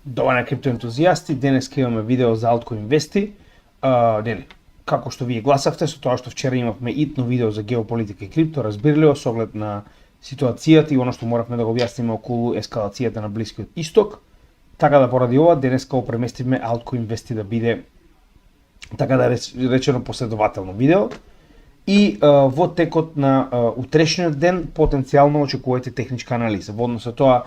Добар на криптоентузијасти, денес имаме видео за Altcoin Investi. Како што вие гласавте, со тоа што вчера имавме итно видео за геополитика и крипто, разбирливо со оглед на ситуацијата и оно што моравме да го објасниме околу ескалацијата на Блискиот Исток. Така да поради ова, денес го преместивме Altcoin Investi да биде, така да речено, последователно видео. И во текот на утрешниот ден потенцијално очекувате техничка анализа. Во однос со тоа,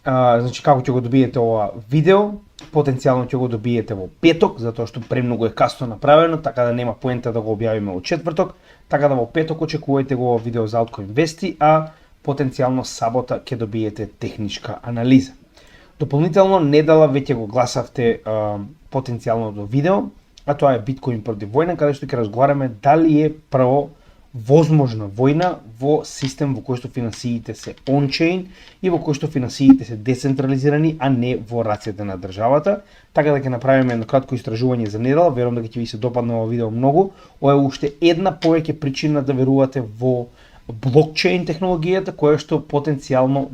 значи како ќе го добиете ова видео, потенцијално ќе го добиете во петок, затоа што премногу е касно направено, така да нема поента да го објавиме во четврток, така да во петок очекувајте го ова видео за Altcoin Investi, а потенцијално сабота ќе добиете техничка анализа. Дополнително, недела веќе го гласавте потенцијалното видео, а тоа е Биткоин против војна, каде што ќе разговараме дали е прво возможна војна во систем во кој што финансиите се on-chain и во кој што финансиите се децентрализирани, а не во рацете на државата. Така да ќе направиме едно кратко истражување за недела, верувам дека ќе ви се допадне ова видео многу. Ова е уште една повеќе причина да верувате во блокчейн технологијата, која што потенцијално,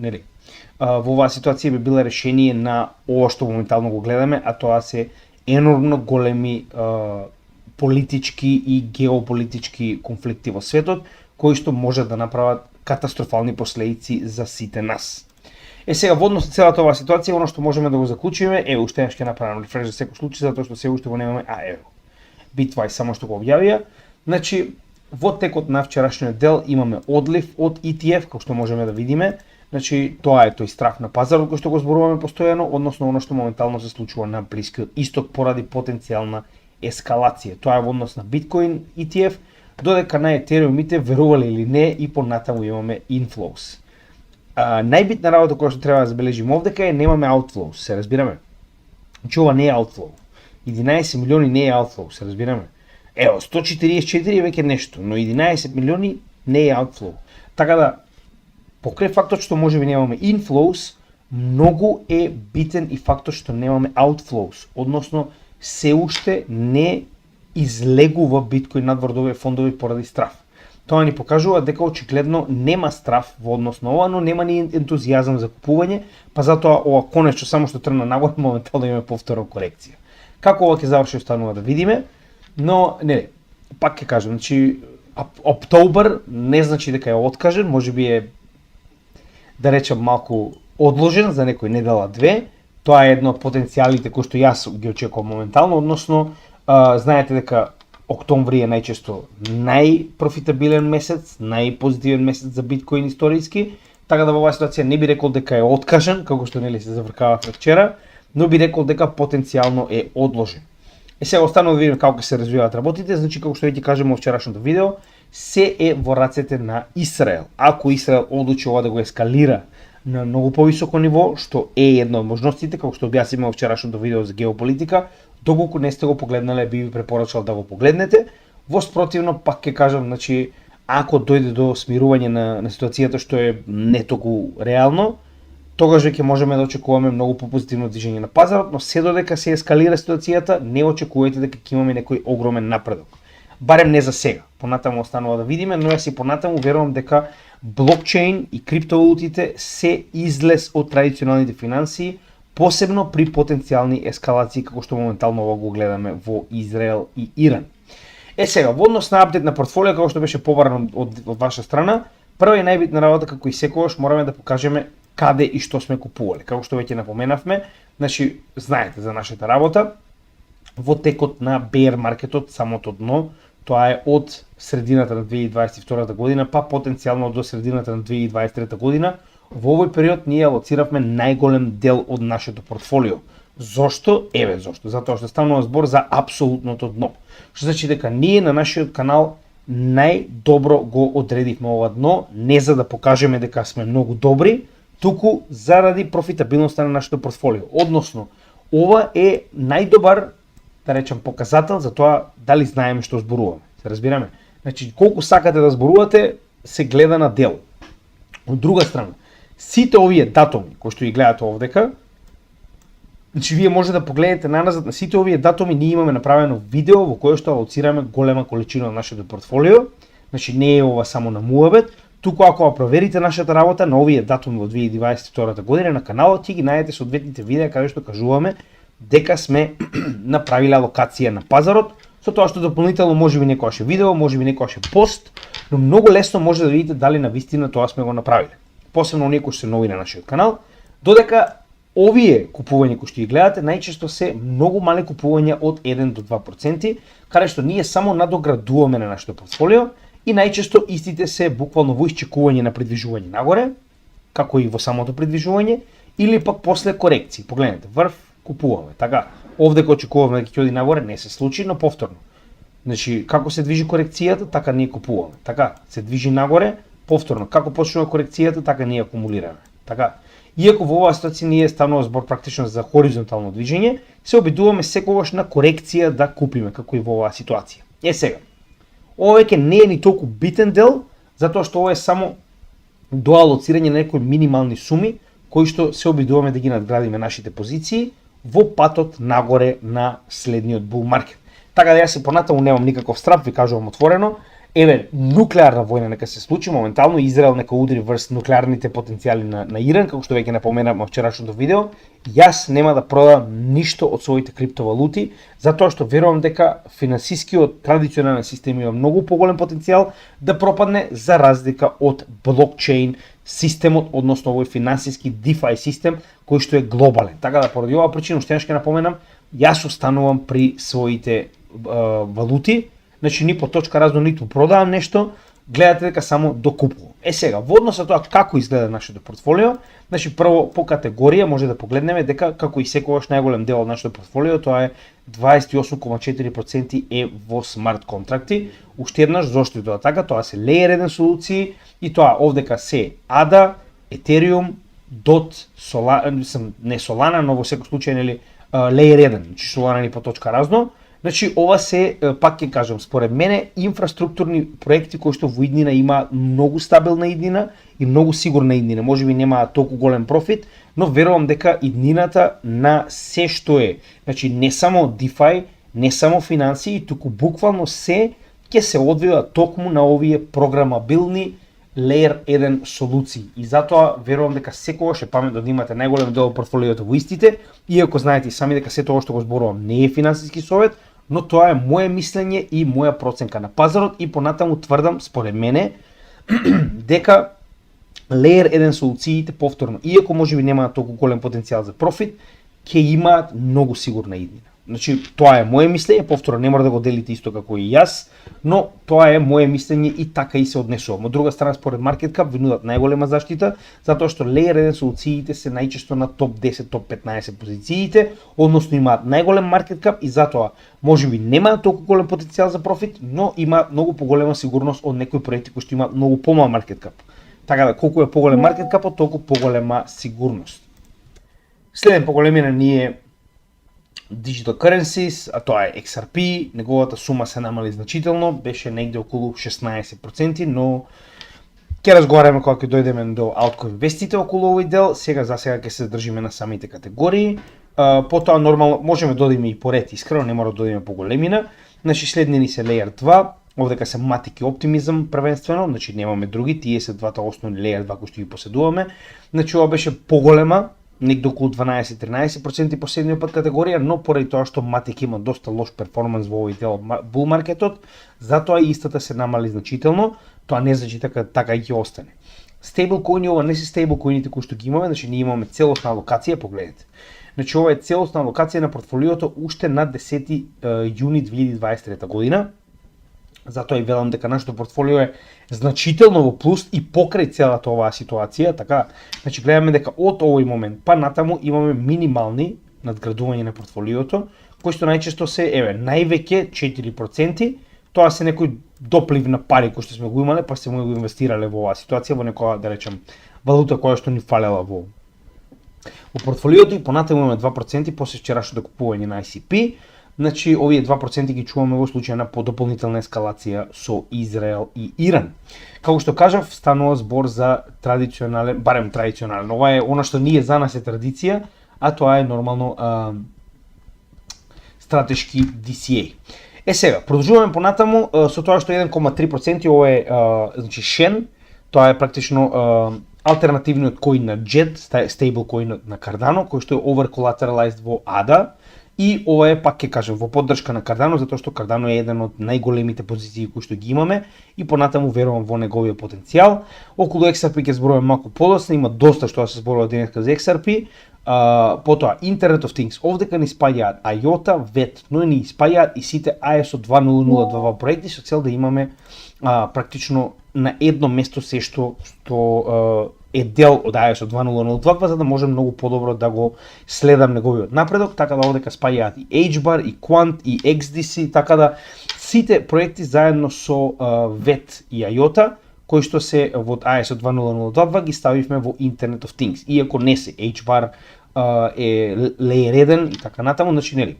во оваа ситуација би била решение на ова што моментално го гледаме, а тоа се енормно големи политички и геополитички конфликти во светот, кои што може да направат катастрофални последици за сите нас. Сега, во однос на целата оваа ситуација, оно што можеме да го заклучиме, уште ќе направам рефреш за секој случај, затоа што се уште го немаме, Bitwise само што го објавија. Значи, во текот на вчерашниот дел имаме одлив од ETF, како што можеме да видиме. Значи, тоа е тој страф на пазарот кој што го зборуваме постојано, односно оно што моментално се случува на Блискиот Исток поради потенцијална ескалација. Тоа е во однос на Bitcoin ETF, додека на Ethereum-ите, верували или не, и понатаму имаме inflows. Најбитна работа која што треба да забележиме овдека е немаме outflows, се разбираме. Значи, ова не е outflow. 11 милиони не е outflow, се разбираме. 144 е веќе нешто, но 11 милиони не е outflow. Така да, покрај фактот што можеби немаме inflows, многу е битен и фактот што немаме outflows, односно се уште не излегува биткоин надвор овие фондови поради страф. Тоа ни покажува дека очигледно нема страф во однос на ова, но нема ни ентузијазам за купување, па затоа ова конечно само што тргна нагоре, моментално имаме повторна корекција. Како ова ќе заврши останува да видиме, но пак ќе кажам, значи Октобер не значи дека е откажен, можеби е, да речем, малку одложен за некој недела две. Тоа е едно од потенцијалите кои што јас ги очекувам моментално, односно знаете дека октомври е најчесто најпрофитабилен месец, најпозитивен месец за биткоин историски, така да во оваа ситуација не би рекол дека е откажен, како што се завркававме вчера, но би рекол дека потенцијално е одложен. Сега останува да видиме како ќе се развиваат работите, значи како што веќе кажеме во вчерашното видео, се е во рацете на Израел. Ако Израел одлучи ова да го ескалира на многу повисоко ниво, што е една од можностите, како што објасниме во вчерашното видео за геополитика, доколку не сте го погледнале, би ви препорачал да го погледнете. Во спротивно, пак ќе кажам, значи, ако дојде до смирување на ситуацијата што е не толку реално, тогаш веќе можеме да очекуваме многу попозитивно движење на пазарот, но се додека се ескалира ситуацијата, не очекувајте дека ќе имаме некој огромен напредок. Барем не за сега. Понатаму останува да видиме, но јас и понатаму верувам дека блокчейн и криптовалутите се излез од традиционалните финансии, посебно при потенцијални ескалации како што моментално ова го гледаме во Израел и Иран. Сега, во однос на апдейт на портфолио, како што беше побарано од ваша страна, прва и најбитна работа, како и секогаш, мораме да покажеме каде и што сме купувале. Како што веќе напоменавме, значи, знаете за нашата работа, во текот на bear маркетот, самото дно, тоа е од средината на 2022 година, па потенцијално до средината на 2023 година, во овој период ние алоциравме најголем дел од нашето портфолио. Зошто? Зошто. Затоа што станува збор за апсолутното дно. Што значи дека ние на нашиот канал најдобро го одредивме ова дно, не за да покажеме дека сме многу добри, туку заради профитабилноста на нашето портфолио. Односно, ова е најдобар, да речем, показател за тоа дали знаеме што зборуваме. Се разбираме? Значи, колку сакате да зборувате, се гледа на дел. Од друга страна, сите овие датуми кои што ги гледате овдека, значи вие може да погледнете наназад на сите овие датуми, ние имаме направено видео во кое што алоцираме голема количина од нашето портфолио. Значи не е ова само на муабет, Туку ако ја проверите нашата работа на овие датуми во 2022 година на каналот, ќе ги најдете соодветните видеа каде што кажуваме дека сме направиле алокација на пазарот, со тоа што дополнително можеби некојаш видео, можеби некојаш пост, но многу лесно може да видите дали навистина тоа сме го направиле. Посебно оние кои се нови на нашиот канал, додека овие купувања кои што ги гледате најчесто се многу мали купувања од 1 до 2%, каде што ние само надоградуваме на нашето портфолио и најчесто истите се буквално во исчекување на придвижување нагоре, како и во самото придвижување, или пак после корекции. Погледнете, врв купуваме. Така, овде кога очекуваме дека ќе оди нагоре не се случи, но повторно. Значи, како се движи корекцијата, така ние купуваме. Така, се движи нагоре, повторно. Како почнува корекцијата, така ние акумулираме. Така, иако во оваа ситуација ние станува збор практично за хоризонтално движење, се обидуваме секогаш на корекција да купиме, како и во оваа ситуација. Сега, ова веќе не е ни толку битен дел, затоа што ова е само до алоцирање на некои минимални суми, кои што се обидуваме да ги надградиме нашите позиции во патот нагоре на следниот бул маркет. Така да јас се понатаму немам никаков страв, ви кажувам отворено. Еве, нуклеарна војна нека се случи, моментално Израел нека удри врз нуклеарните потенцијали на Иран, како што веќе напоменав во вчерашното видео. Јас нема да продам ништо од своите криптовалути, затоа што верувам дека финансискиот традиционален систем има многу поголем потенцијал да пропадне за разлика од блокчейн системот, односно овој финансиски DeFi систем кој што е глобален. Така да поради оваа причина уште ќе напоменам, јас останувам при своите валути. Значи ни по точка разно ниту продавам нешто, гледате дека само докупувам. Сега, во однос на тоа како изгледа нашето портфолио, значи прво по категорија може да погледнеме дека како и секогаш најголем дел од нашето портфолио, тоа е 28,4% е во смарт контракти. Уште еднаш зошто е тоа така, тоа се Layer 1 солуции и тоа овдека се ADA, Ethereum, DOT, Solana, не Solana, но во секој случај нели Layer 1, значи Solana ни по точка разно. Значи, ова се, пак ќе кажам, според мене, инфраструктурни проекти кои што во иднина има многу стабилна иднина и многу сигурна иднина. Може би нема толку голем профит, но верувам дека иднината на се што е. Значи, не само DeFi, не само финансии, туку буквално се ќе се одвива токму на овие програмабилни Layer 1 солуции. И затоа верувам дека секогаш е паметно да имате најголем дел од портфолиото во истите, иако знаете и сами дека се тоа што го зборувам не е финансиски совет, но тоа е моје мислење и моја проценка на пазарот и понатаму тврдам според мене дека Layer 1 солуциите повторно, иако можеби немаат толку голем потенцијал за профит, ќе имаат многу сигурна иднина. Значи, тоа е моје мислење, повторно не мора да го делите исто како и јас, но тоа е моје мислење и така и се однесувам. Од друга страна, според MarketCap, ви нудат најголема заштита, затоа што Layer 1 солуциите се најчесто на топ 10, топ 15 позициите, односно имаат најголем MarketCap и затоа можеби немаат толку голем потенцијал за профит, но имаат многу поголема сигурност од некои проекти кои што имаат многу помал MarketCap. Така да, колку е поголем MarketCap, толку поголема сигурност. Следен поголемина ни е Digital Currencies, а тоа е XRP, неговата сума се намали значително, беше негде околу 16%, но ќе разговараме кога ќе дојдеме до altcoin инвестите околу овој дел. Сега ќе се задржиме на самите категории. Потоа нормално можеме да одиме и поред, искрено не мора да одиме по големина. Значи следни ни се Layer 2, овдека се Matic и Optimism првенствено, значи немаме други, тие се двата основни Layer 2 кои што ги поседуваме. Значи ова беше поголема, негде околу 12-13% последниот пат категорија, но поради тоа што Matic има доста лош перформанс во овој дел бул маркетот, затоа и истата се намали значително, тоа не значи така и ќе остане. Стейблкоини, ова не се стейблкоините кои што ги имаме, значи ние имаме целосна алокација, погледнете. Значи ова е целосна алокација на портфолиото уште на 10 јуни 2023 година. Затоа и велам дека нашето портфолио е значително во плюс и покрај целата оваа ситуација, така, значи гледаме дека од овој момент па натаму имаме минимални надградување на портфолиото, кои што најчесто се, највеќе 4%, тоа се некој доплив на пари кои што сме го имале, па се му го инвестирале во оваа ситуација, во некоја, да речем, валута која што ни фалела во портфолиото и понатаму имаме 2% после вчерашното купување на ICP. Значи, овие 2% ги чуваме во случај на подополнителна ескалација со Израел и Иран. Како што кажав, станува збор за традиционален, барем традиционален, ова е она што ние за нас е традиција, а тоа е нормално стратешки DCA. Сега, продолжуваме понатаму со тоа што 1,3% ова е значи Shen, Тоа е практично алтернативниот коин на JET, стейбл коинот на Cardano, кој што е over-collateralized во ADA, и ова е, пак ќе кажем, во поддршка на Cardano, затоа што Cardano е еден од најголемите позиции кои што ги имаме и понатаму верувам во неговиот потенцијал. Околу XRP ќе зборувам малку подоцна, има доста што да се зборува денеска за XRP. Потоа Internet of Things, овдека ни спаѓаат IOTA, VET, но ни спаѓаат и сите ISO 2002 проекти со цел да имаме практично на едно место се што е дел од ISO 2002, за да можем многу подобро да го следам неговиот напредок, така да овдека спаѓаат и HBAR, и Quant, и XDC, така да сите проекти заедно со VET и IOTA, кои што се во ISO 2002 ги ставивме во Internet of Things, иако не се HBAR е layer 1 и така натаму, значи нели.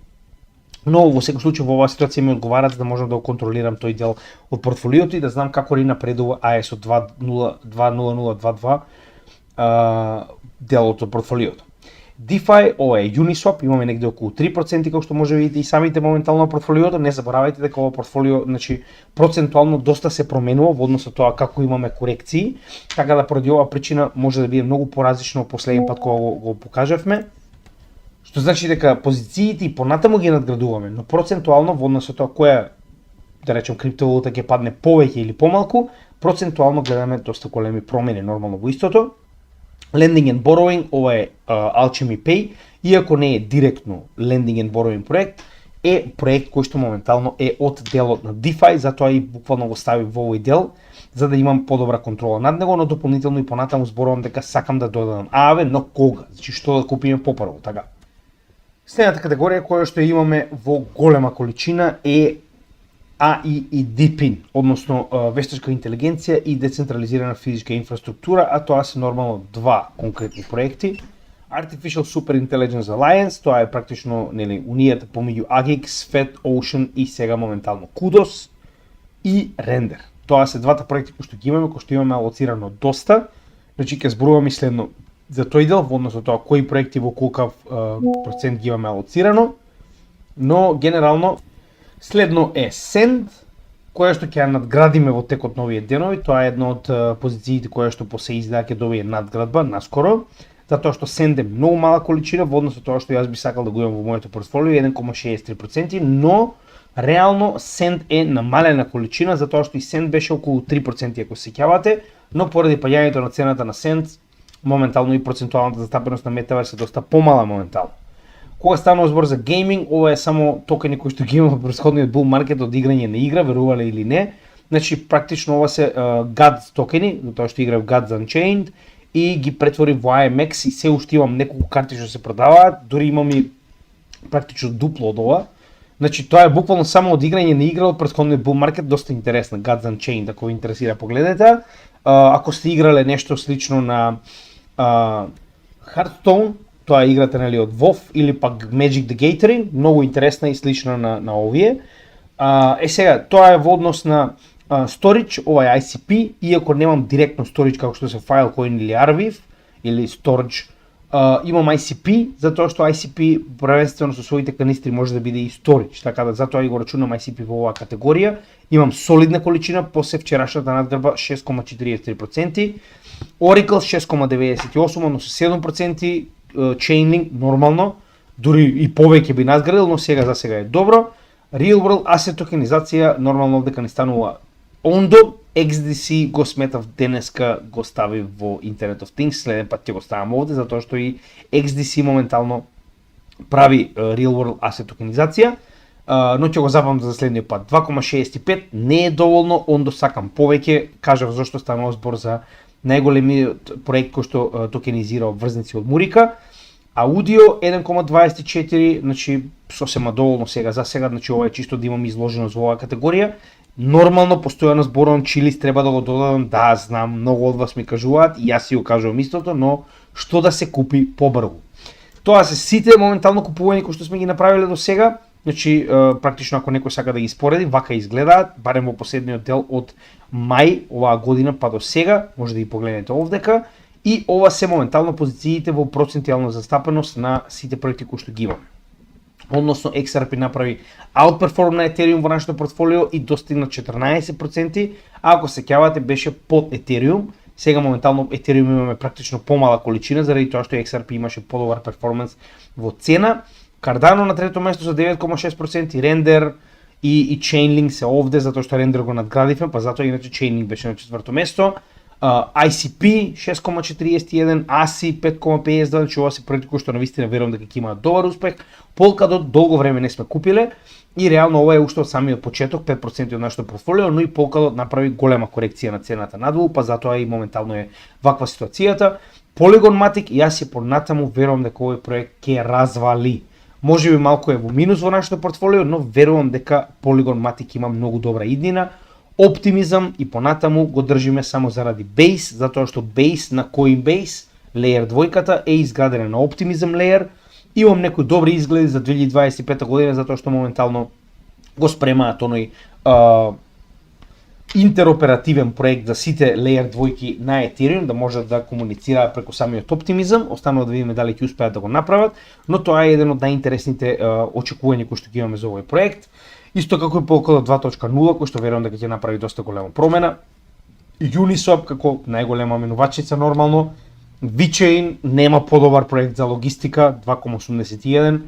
Но во секој случај во оваа ситуација ми одговара за да можам да го контролирам тој дел од портфолиото и да знам како ли напредува ISO 20022 делот од портфолиото. DeFi, ова е Uniswap, имаме негде околу 3%, како што може да видите и самите моментално на портфолиото. Не заборавајте дека ова портфолио, значи, процентуално доста се променува во однос на тоа како имаме корекции, така да поради оваа причина може да биде многу поразлично последен пат кога го покажавме. Што значи дека позициите и понатаму ги надградуваме, но процентуално во однос на тоа која, да речем, криптовалута ќе падне повеќе или помалку, процентуално гледаме доста големи промени нормално во истото. Lending and Borrowing, ова е Alchemy Pay, иако не е директно Lending and Borrowing проект, е проект кој што моментално е од делот на DeFi, затоа и буквално го стави во овој дел, за да имам подобра контрола над него, но дополнително и понатаму зборувам дека сакам да додадам. Но кога? Значи што да купиме попрво, така. Следната категорија која што имаме во голема количина е AI и DePIN, односно вештачка интелигенција и децентрализирана физичка инфраструктура, а тоа се нормално два конкретни проекти. Artificial Super Intelligence Alliance, тоа е практично нели унијата помеѓу AGIX, Fed, Ocean и сега моментално Kudos и Render. Тоа се двата проекти кои што ги имаме, кои што имаме алоцирано доста. Значи ќе зборуваме следно за тој дел во однос на тоа кои проекти во колкав процент ги имаме алоцирано, но генерално следно е Send, која што ќе ја надградиме во текот на овие денови. Тоа е една од позициите која што по се изгледа ќе добие надградба наскоро, затоа што Send е многу мала количина во однос на тоа што јас би сакал да го имам во моето портфолио, 1,63%, но реално Send е намалена количина, затоа што и Send беше околу 3% ако се сеќавате, но поради паѓањето на цената на Send, моментално и процентуалната застапеност на Metaverse е доста помала моментално. Кога станува збор за гейминг, ова е само токени кои што ги имаме во претходниот bull маркет од играње на игра, верувале или не. Значи практично ова се GADS токени, затоа што играв GADS Unchained и ги претвори во AMX и се уште имам неколку карти што се продаваат, дури имам и практично дупло од ова. Значи тоа е буквално само од играње на игра од претходниот bull маркет, доста интересна GADS Unchained, ако ви интересира погледнете. Ако сте играле нешто слично на Hearthstone, тоа е играта нели од WoW или пак Magic the Gathering, многу интересна и слична на овие. Сега, тоа е во однос на storage, ова е ICP, иако немам директно storage како што се Filecoin или Arweave или storage, имам ICP, затоа што ICP првенствено со своите канистри може да биде и storage, така да затоа и го рачунам ICP во оваа категорија. Имам солидна количина, после вчерашната надгрба 6,43%, Oracle 6,98, односно 7%, Chainlink нормално, дури и повеќе би надградил, но за сега е добро. Real World Asset токенизација нормално дека не станува Ondo, XDC го сметав денеска го стави во Internet of Things, следен пат ќе го ставам овде, затоа што и XDC моментално прави Real World Asset токенизација, но ќе го запамтам за следниот пат. 2,65 не е доволно, Ondo сакам повеќе, кажав зашто станува збор за најголемиот проект кој што токенизира обврзници од Мурика. Аудио 1,24, значи сосема доволно за сега, значи ова е чисто да имам изложеност во оваа категорија. Нормално постојано зборувам Чилис треба да го додадам, да знам, многу од вас ми кажуваат и јас си го кажувам истото, но што да се купи побрзо. Тоа се сите моментално купувања кои што сме ги направиле до сега. Значи, практично ако некој сака да ги спореди, вака изгледаат, барем во последниот дел од мај оваа година па до сега, може да ги погледнете овдека, и ова се моментално позициите во процентуална застапеност на сите проекти кои што ги имаме. односно XRP направи outperform на Ethereum во нашето портфолио и достигна 14%, а ако се сеќавате беше под Ethereum. Сега моментално Ethereum имаме практично помала количина, заради тоа што XRP имаше подобар перформанс во цена. Cardano на трето место за 9,6%, Render и Chainlink се овде, затоа што Render го надградивме, па затоа иначе Chainlink беше на четврто место. ICP 6,41, ASI 5,52, значи ова се проекти кои што навистина верувам дека ќе имаат добар успех. Polkadot долго време не сме купиле и реално ова е уште од самиот почеток, 5% од нашето портфолио, но и Polkadot направи голема корекција на цената надолу, па затоа и моментално е ваква ситуацијата. Polygon Matic, јас се понатаму верувам дека овој проект ќе развали. Може би малку е во минус во нашето портфолио, но верувам дека Polygon Matic има многу добра иднина. Optimism и понатаму го држиме само заради Base, затоа што Base на Coinbase, Layer 2 е изградена на Optimism Layer. Имам некои добри изгледи за 2025 година, затоа што моментално го спремаат оној интероперативен проект за сите Layer 2 на Ethereum, да можат да комуницираат преку самиот Optimism. Останува да видиме дали ќе успеат да го направат, но тоа е еден од најинтересните очекувања кои што ги имаме за овој проект. Исто како и Polkadot 2.0, кој што верувам дека ќе направи доста голема промена. Uniswap како најголема менувачица нормално. VeChain нема подобар проект за логистика, 2,81.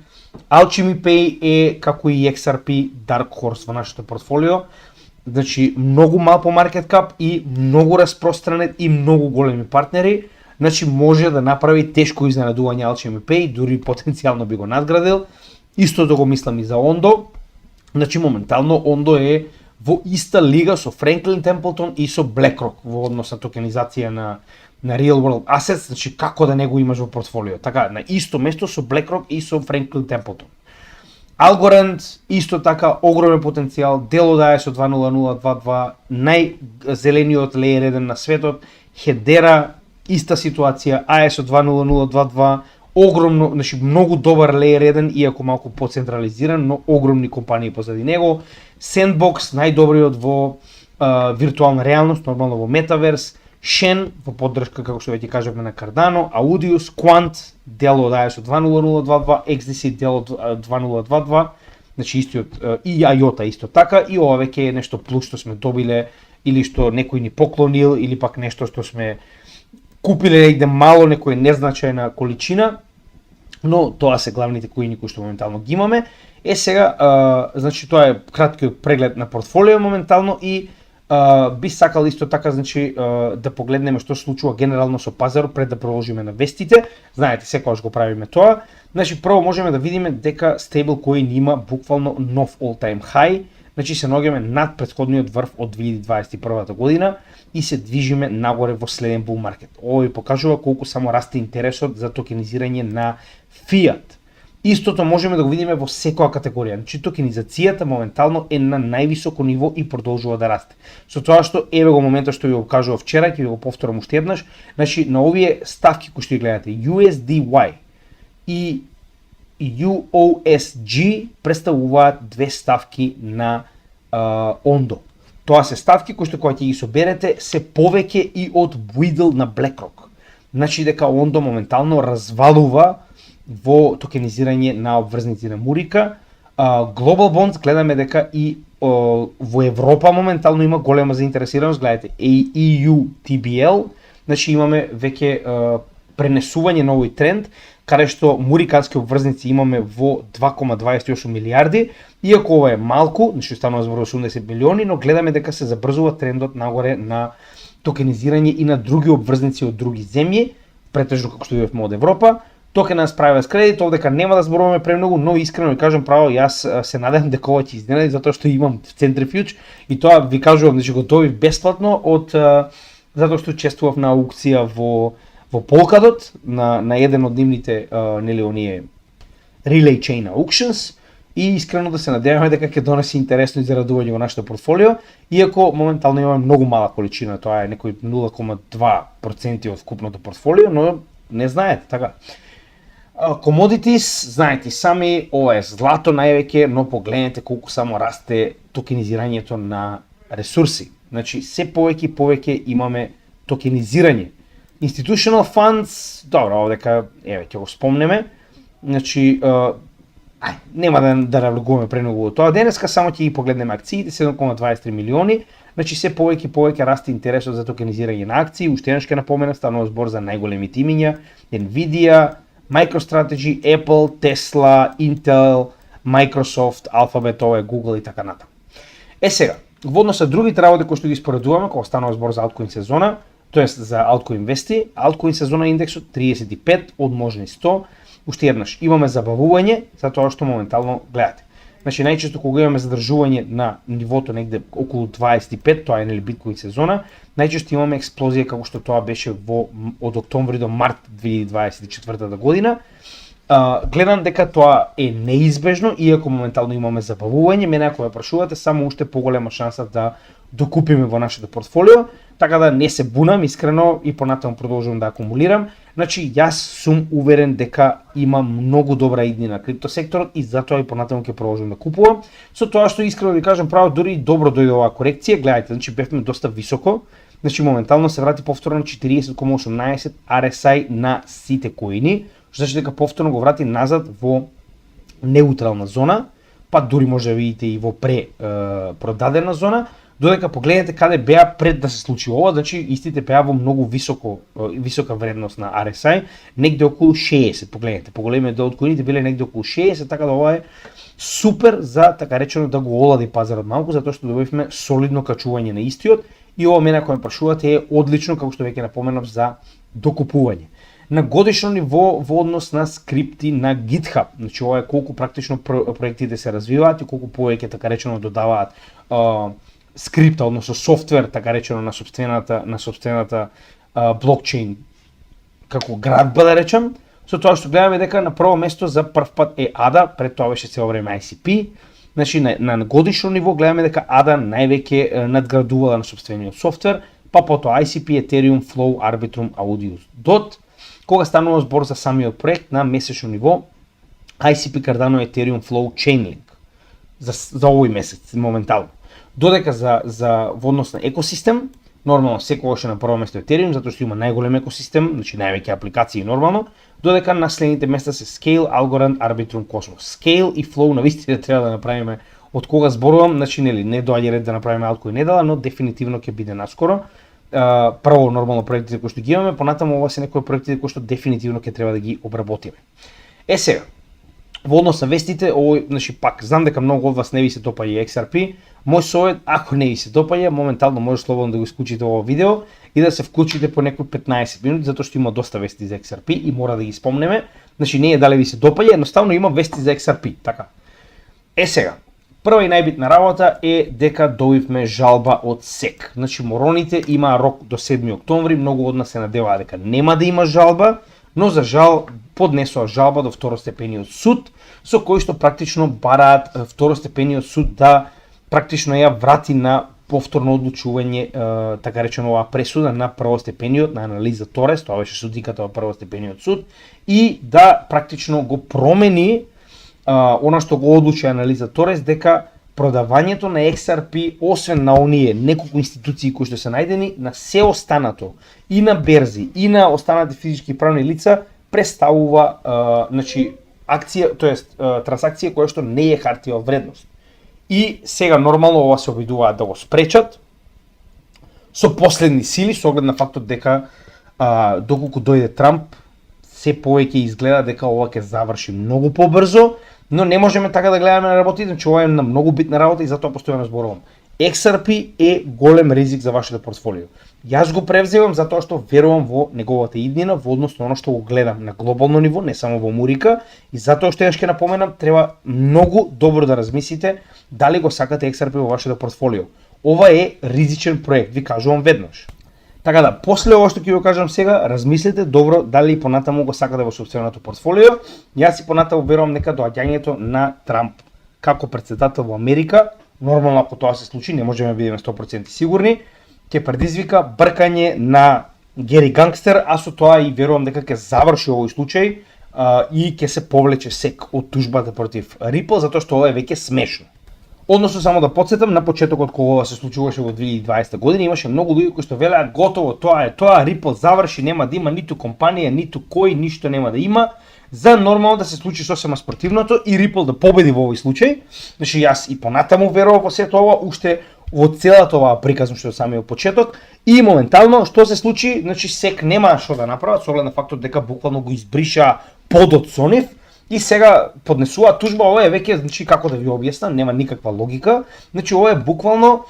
Alchemy Pay е како и XRP Dark Horse во нашето портфолио. Значи многу мал по маркет кап и многу распространет и многу големи партнери. Значи може да направи тешко изненадување Alchemy Pay, дури потенцијално би го надградил. Истото го мислам и за Ondo. Значи моментално Ondo е во иста лига со Franklin Templeton и со BlackRock во однос на токенизација на Real World Assets, значи како да не го имаш во портфолио. Така, на исто место со BlackRock и со Franklin Templeton. Algorand исто така огромен потенцијал, дел од ISO 20022, најзелениот Layer 1 на светот, Hedera иста ситуација, ISO 20022, огромно, значи многу добар Layer 1, иако малку поцентрализиран, но огромни компании позади него. Sandbox, најдобриот во виртуална реалност, нормално во Metaverse. Shen, во поддршка, како што веќе кажавме, на Cardano. Audius, Quant, дел од ISO 20022, XDC дел од 2022, значи истиот, и IOTA исто така, и ова веќе е нешто плюс што сме добиле, или што некој ни поклонил, или пак нешто што сме купиле негде мало, некоја незначајна количина, но тоа се главните коини кои што моментално ги имаме. Сега, значи тоа е краткиот преглед на портфолио моментално и би сакал исто така, значи, да погледнеме што се случува генерално со пазарот пред да продолжиме на вестите. Знаете, секогаш го правиме тоа. Значи, прво можеме да видиме дека стейблкоин има буквално нов all-time high. Значи, се наоѓаме над претходниот врв од 2021 година и се движиме нагоре во следен bull market. Овој покажува колку само расте интересот за токенизирање на fiat. Истото можеме да го видиме во секоја категорија. Значи, токенизацијата моментално е на највисоко ниво и продолжува да расте. Со тоа што еве го моментот што ви го кажував вчера, ќе ви го повторам уште еднаш, значи на овие ставки кои што ги гледате, USDY и UOSG представуваат две ставки на Ondo. Тоа се ставки кои што кога ќе ги соберете се повеќе и од Weedle на BlackRock. Значи дека Ondo моментално развалува во токенизирање на обврзници на Мурика. Global Bonds гледаме дека и во Европа моментално има голема заинтересираност, гледате EU TBL, значи имаме веќе пренесување на овој тренд, каде што мурикански обврзници имаме во 2,28 милиарди, иако ова е малку, значи станува збор 80 милиони, но гледаме дека се забрзува трендот нагоре на токенизирање и на други обврзници од други земји, претежно како што видовме од Европа. Токен нас прави кредит, овдека нема да зборуваме премногу, но искрено ви кажам право, јас се надевам дека ова ќе изненади затоа што имам Centrifuge и тоа ви кажувам, значи готови бесплатно од затоа што учествував на аукција во Polkadot на еден од нивните нели оние Relay Chain Auctions и искрено да се надеваме дека ќе донесе интересно израдување во нашето портфолио, иако моментално имаме многу мала количина, тоа е некои 0,2% од вкупното портфолио, но не знаете, така. Commodities, знаете сами, ова е злато највеќе, но погледнете колку само расте токенизирањето на ресурси. Значи, се повеќе и повеќе имаме токенизирање. Institutional funds, добро, овдека, еве, ќе го спомнеме. Значи, нема да навлегуваме преногу во тоа денеска, само ќе ги погледнеме акциите, 7,23 милиони. Значи се повеќе и повеќе расте интересот за токенизирање на акции. Уште еднаш ќе напомена, станува збор за најголемите имиња: Nvidia, MicroStrategy, Apple, Tesla, Intel, Microsoft, Alphabet, Google и така натаму. Сега, во однос со другите работи кои што ги споредуваме кога станува збор за altcoin сезона, тоест за altcoin вести, altcoin сезона индексот 35 од можни 100. Уште еднаш, имаме забавување за тоа што моментално гледате. Значи најчесто кога имаме задржување на нивото негде околу 25, тоа е нели биткоин сезона, најчесто имаме експлозија како што тоа беше од октомври до март 2024 година. Гледам дека тоа е неизбежно, иако моментално имаме забавување. Мене ако ме прашувате, само уште поголема шанса да докупиме во нашето портфолио, така да не се бунам искрено и понатаму продолжувам да акумулирам. Значи јас сум уверен дека има многу добра иднина на криптосекторот и затоа и понатаму ќе продолжувам да купувам. Со тоа што искрено ви кажам, право дури добро дојде оваа корекција. Гледајте, значи бевме доста високо. Значи моментално се врати повторно 40,18 RSI на сите коини, што значи дека повторно го врати назад во неутрална зона, па дури може да видите и во продадена зона, додека погледнете каде беа пред да се случи ова, значи истите беа во многу висока вредност на RSI, негде околу 60, погледнете, поголемиот дел од коините биле негде околу 60, така да ова е супер за така речено да го олади пазарот малку, затоа што добивме солидно качување на истиот и ова мене ако ме прашувате е одлично, како што веќе напоменав, за докупување. На годишно ниво во однос на скрипти на GitHub, значи ова е колку практично проектите се развиваат и колку повеќе така речено додаваат скрипта, односно софтвер, така речено на собствената блокчейн како градба да речем. Со тоа што гледаме дека на прво место за прв пат е ADA, пред тоа беше цело време ICP. Значи на годишно ниво гледаме дека ADA највеќе надградувала на собствениот софтвер, па потоа ICP, Ethereum, Flow, Arbitrum, Audius, DOT. Кога станува збор за самиот проект на месечно ниво, ICP, Cardano, Ethereum, Flow, Chainlink за овој месец моментално. Додека за во однос на екосистем, нормално секогаш е на прво место Ethereum, затоа што има најголем екосистем, значи највеќе апликации нормално, додека на следните места се Scale, Algorand, Arbitrum, Cosmos. Scale и Flow навистина треба да направиме од кога зборувам, значи нели не доаѓа ред да направиме altcoin недела, но дефинитивно ќе биде наскоро. Прво нормално проектите кои што ги имаме, понатаму ова се некои проекти кои што дефинитивно ќе треба да ги обработиме. Сега, во однос на вестите, овој, значи пак знам дека многу од вас не ви се допаѓа и XRP. Мој совет, ако не ви се допаѓа, моментално може слободно да го исклучите ова видео и да се вклучите по некои 15 минути, затоа што има доста вести за XRP и мора да ги спомнеме. Значи не е дали ви се допаѓа, едноставно има вести за XRP, така. Сега, прва и најбитна работа е дека добивме жалба од SEC. Значи мороните има рок до 7 октомври, многу од нас се надеваа дека нема да има жалба, но за жал поднесоа жалба до второстепениот суд, со кој што практично бараат второстепениот суд да практично ја врати на повторно одлучување, така речено оваа пресуда на првостепениот, на Анализа Торес, тоа беше судиката во првостепениот суд, и да практично го промени она што го одлучи Анализа Торес, дека продавањето на XRP, освен на оние неколку институции кои што се најдени, на се останато, и на берзи, и на останати физички и правни лица, представува значи акција, тоест трансакција која што не е хартија од вредност. И сега нормално ова се обидуваат да го спречат со последни сили, со оглед на фактот дека доколку дојде Трамп, се повеќе изгледа дека ова ќе заврши многу побрзо, но не можеме така да гледаме на работите, значи ова е на многу битна работа и затоа постојано зборувам. XRP е голем ризик за вашето портфолио. Јас го превземам затоа што верувам во неговата иднина, во однос на оно што го гледам на глобално ниво, не само во Мурика, и затоа што ќе напоменам, треба многу добро да размислите дали го сакате XRP во вашето портфолио. Ова е ризичен проект, ви кажувам веднаш. Така да, после ова што ќе го кажам сега, размислете добро дали понатаму го сакате во собственото портфолио. Јас и понатаму верувам дека доаѓањето на Трамп како претседател во Америка, нормално ако тоа се случи, не можеме да бидеме 100% сигурни, ќе предизвика бркање на Гери Гангстер, а со тоа и верувам дека ќе заврши овој случај и ќе се повлече SEC од тужбата против Ripple, затоа што ова е веќе смешно. Односно, само да потсетам, на почетокот кога ова се случуваше во 2020 година, имаше многу луѓе кои што велеа готово, тоа е тоа, Ripple заврши, нема да има ниту компанија, ниту кој, ништо нема да има. за нормално да се случи сосема спортивното и Ripple да победи во овој случај. Значи јас и понатаму верувам во сето ова, уште во целата оваа приказна што е самиот почеток и моментално што се случи, значи SEC нема што да направат со оглед на фактот дека буквално го избриша подот со нив и сега поднесува тужба. Ова е веќе, значи како да ви објаснам, нема никаква логика. Значи ова е буквално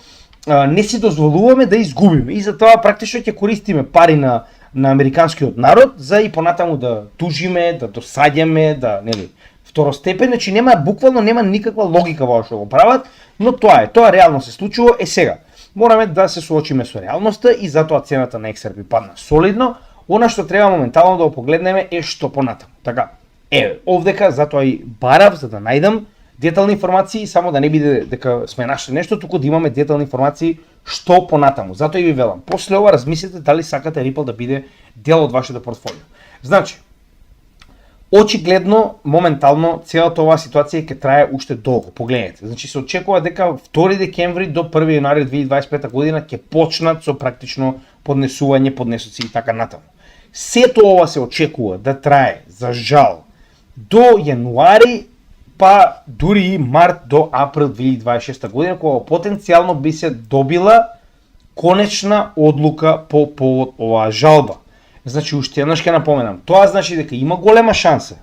не си дозволуваме да изгубиме и затоа практично ќе користиме пари на американскиот народ за и понатаму да тужиме, да досаѓаме, да нели второстепен, значи буквално нема никаква логика во што го прават, но тоа реално се случува. Сега мораме да се соочиме со реалноста и затоа цената на XRP падна солидно. Она што треба моментално да го погледнеме е што понатаму. Така, овдека затоа и барав за да најдам детални информации, само да не биде дека сме нашли нешто, туку да имаме детални информации што понатаму. Затоа и ви велам, после ова размислете дали сакате Ripple да биде дел од вашето портфолио. Значи, очигледно, моментално, целата оваа ситуација ќе трае уште долго. Погледнете. Значи се очекува дека 2 декември до 1 јануари 2025 година ќе почнат со практично поднесување, поднесоци и така натаму. Сето ова се очекува да трае, за жал, до јануари, па дури и март до април 2026 година, кога потенцијално би се добила конечна одлука по повод оваа жалба. Значи, уште еднаш ќе напоменам, тоа значи дека има голема шанса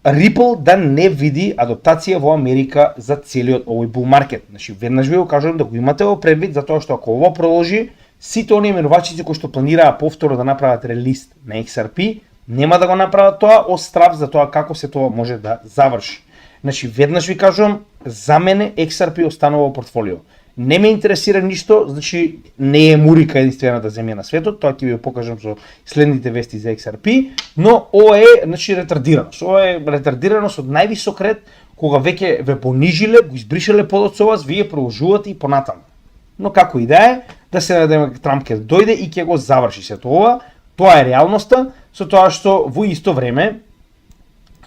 Ripple да не види адаптација во Америка за целиот овој bull market. Значи, веднаш ви го кажувам да го имате во предвид, затоа што ако ова продолжи, сите оние менувачици кои што планираа повторно да направат релист на XRP, нема да го направат тоа од страв за тоа како се тоа може да заврши. Значи, веднаш ви кажувам, за мене XRP останува во портфолио. Не ме интересира ништо, значи не е Мурика единствената земја на светот, тоа ќе ви го покажам со следните вести за XRP, но ова е, значи, ретардираност. Ова е ретардираност од највисок ред, кога веќе ве понижиле, го избришале подот со вас, вие продолжувате и понатаму. Но како и да се надеваме Трамп ќе дојде и ќе го заврши сето ова. Тоа е реалноста, со тоа што во исто време,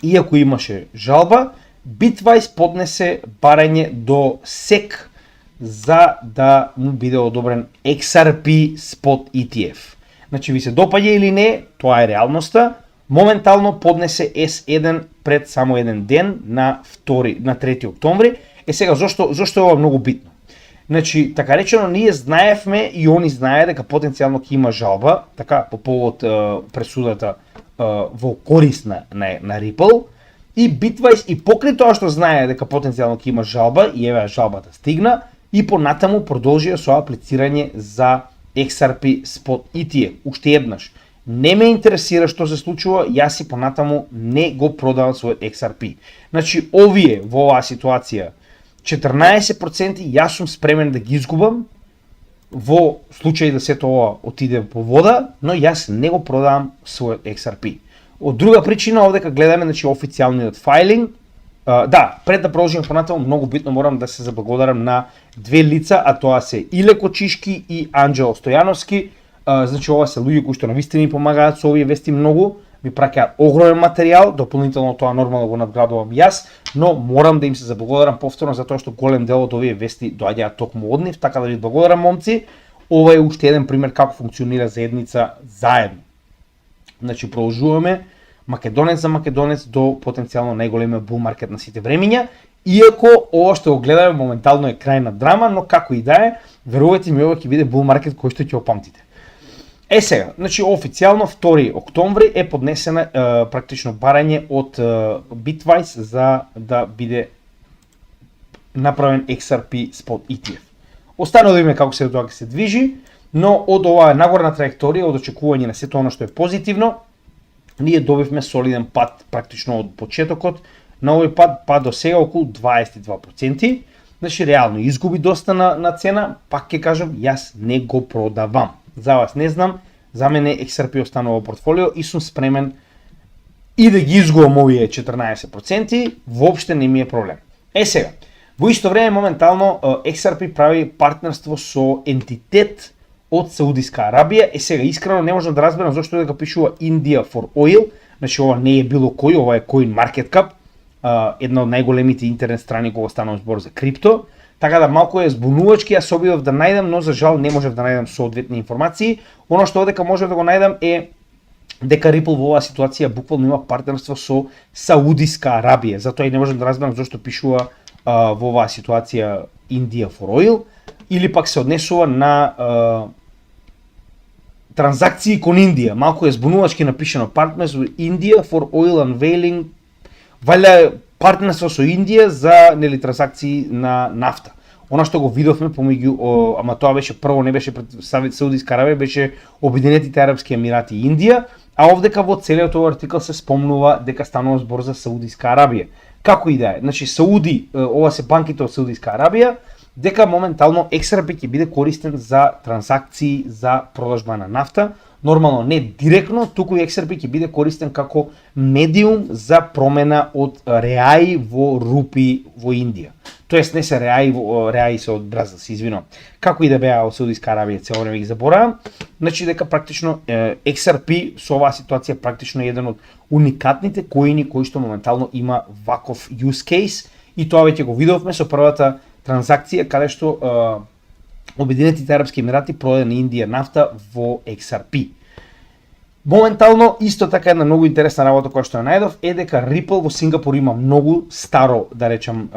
иако имаше жалба, Bitwise поднесе барање до SEC за да му биде одобрен XRP Spot ETF. Значи, ви се допаѓа или не, тоа е реалноста. Моментално поднесе S1 пред само еден ден на 3 октомври. Сега, зошто е ова многу битно? Значи, така речено, ние знаевме и они знае дека потенцијално ќе има жалба, така, по повод пресудата во корист на Ripple, и Bitwise и покрај тоа што знае дека потенцијално ќе има жалба, и еве жалбата стигна, и понатаму продолжија со аплицирање за XRP Spot ETF. Уште еднаш, не ме интересира што се случува, јас и понатаму не го продавам својот XRP. Значи, овие во оваа ситуација 14% јас сум спремен да ги изгубам во случај да сето ова отиде по вода, но јас не го продавам својот XRP. Од друга причина, овдека гледаме, значи, официјалниот фајлинг. Пред да продолжиме понатаму, многу битно морам да се заблагодарам на две лица, а тоа се Иле Кочишки и Анџело Стојановски. Значи, ова се луѓе кои што навистина ни помагаат со овие вести многу, ми праќаат огромен материјал, дополнително тоа нормално го надградувам јас, но морам да им се заблагодарам повторно затоа што голем дел од овие вести доаѓаат токму од нив, така да ви благодарам, момци. Ова е уште еден пример како функционира заедница заедно. Значи, продолжуваме македонец за македонец до потенцијално најголемиот bull market на сите времиња, иако ова што го гледаме моментално е крајна драма, но како и да е, верувајте ми, ова ќе биде bull market кој што ќе опамтите. Сега, значи официјално 2 октомври е поднесена практично барање од Bitwise за да биде направен XRP Spot ETF. Останало да видиме како се тоа ќе се движи, но од оваа нагорна траекторија, од очекување на сето оно што е позитивно, ние добивме солиден пад практично од почетокот на овој пад до сега околу 22%. Значи реално изгуби доста на цена, пак ќе кажам, јас не го продавам. За вас не знам, за мене XRP останува во портфолио и сум спремен и да ги изгубам овие 14%, воопште не ми е проблем. Сега, во исто време моментално XRP прави партнерство со ентитет од Саудиска Арабија. Сега искрено не можам да разберам зошто дека пишува India for Oil, значи ова не е било кој, ова е CoinMarketCap, една од најголемите интернет страни кога станува збор за крипто. Така да малку е збунувачки, јас се обидов да најдам, но за жал не можев да најдам соодветни информации. Оно што одека можев да го најдам е дека Ripple во оваа ситуација буквално има партнерство со Саудиска Арабија. Затоа и не можам да разберам зошто пишува во оваа ситуација India for Oil, или пак се однесува на транзакции кон Индија. Малку е збунувачки напишано Partners with India for Oil Unveiling, валја партнерство со Индија за транзакции на нафта. Она што го видовме помеѓу, ама тоа беше прво, не беше пред Саудиска Арабија, беше Обединетите арапски емирати и Индија, а овдека во целиот овој артикал се спомнува дека станува збор за Саудиска Арабија. Како и да е, значи Сауди, ова се банките од Саудиска Арабија, дека моментално XRP ќе биде користен за транзакции за продажба на нафта, нормално не директно, туку и XRP ќе биде користен како медиум за промена од реаи во рупи во Индија. Тоест не се реаи се од Бразил, се извинувам. Како и да беа од Саудиска Арабија, цело време ги заборавам. Значи дека практично XRP со оваа ситуација практично е еден од уникатните коини кои што моментално има ваков use case, и тоа веќе го видовме со првата транзакција каде што Обединетите арапски емирати продаде на Индија нафта во XRP. Моментално исто така една многу интересна работа која што ја најдов е дека Ripple во Сингапур има многу старо, да речам,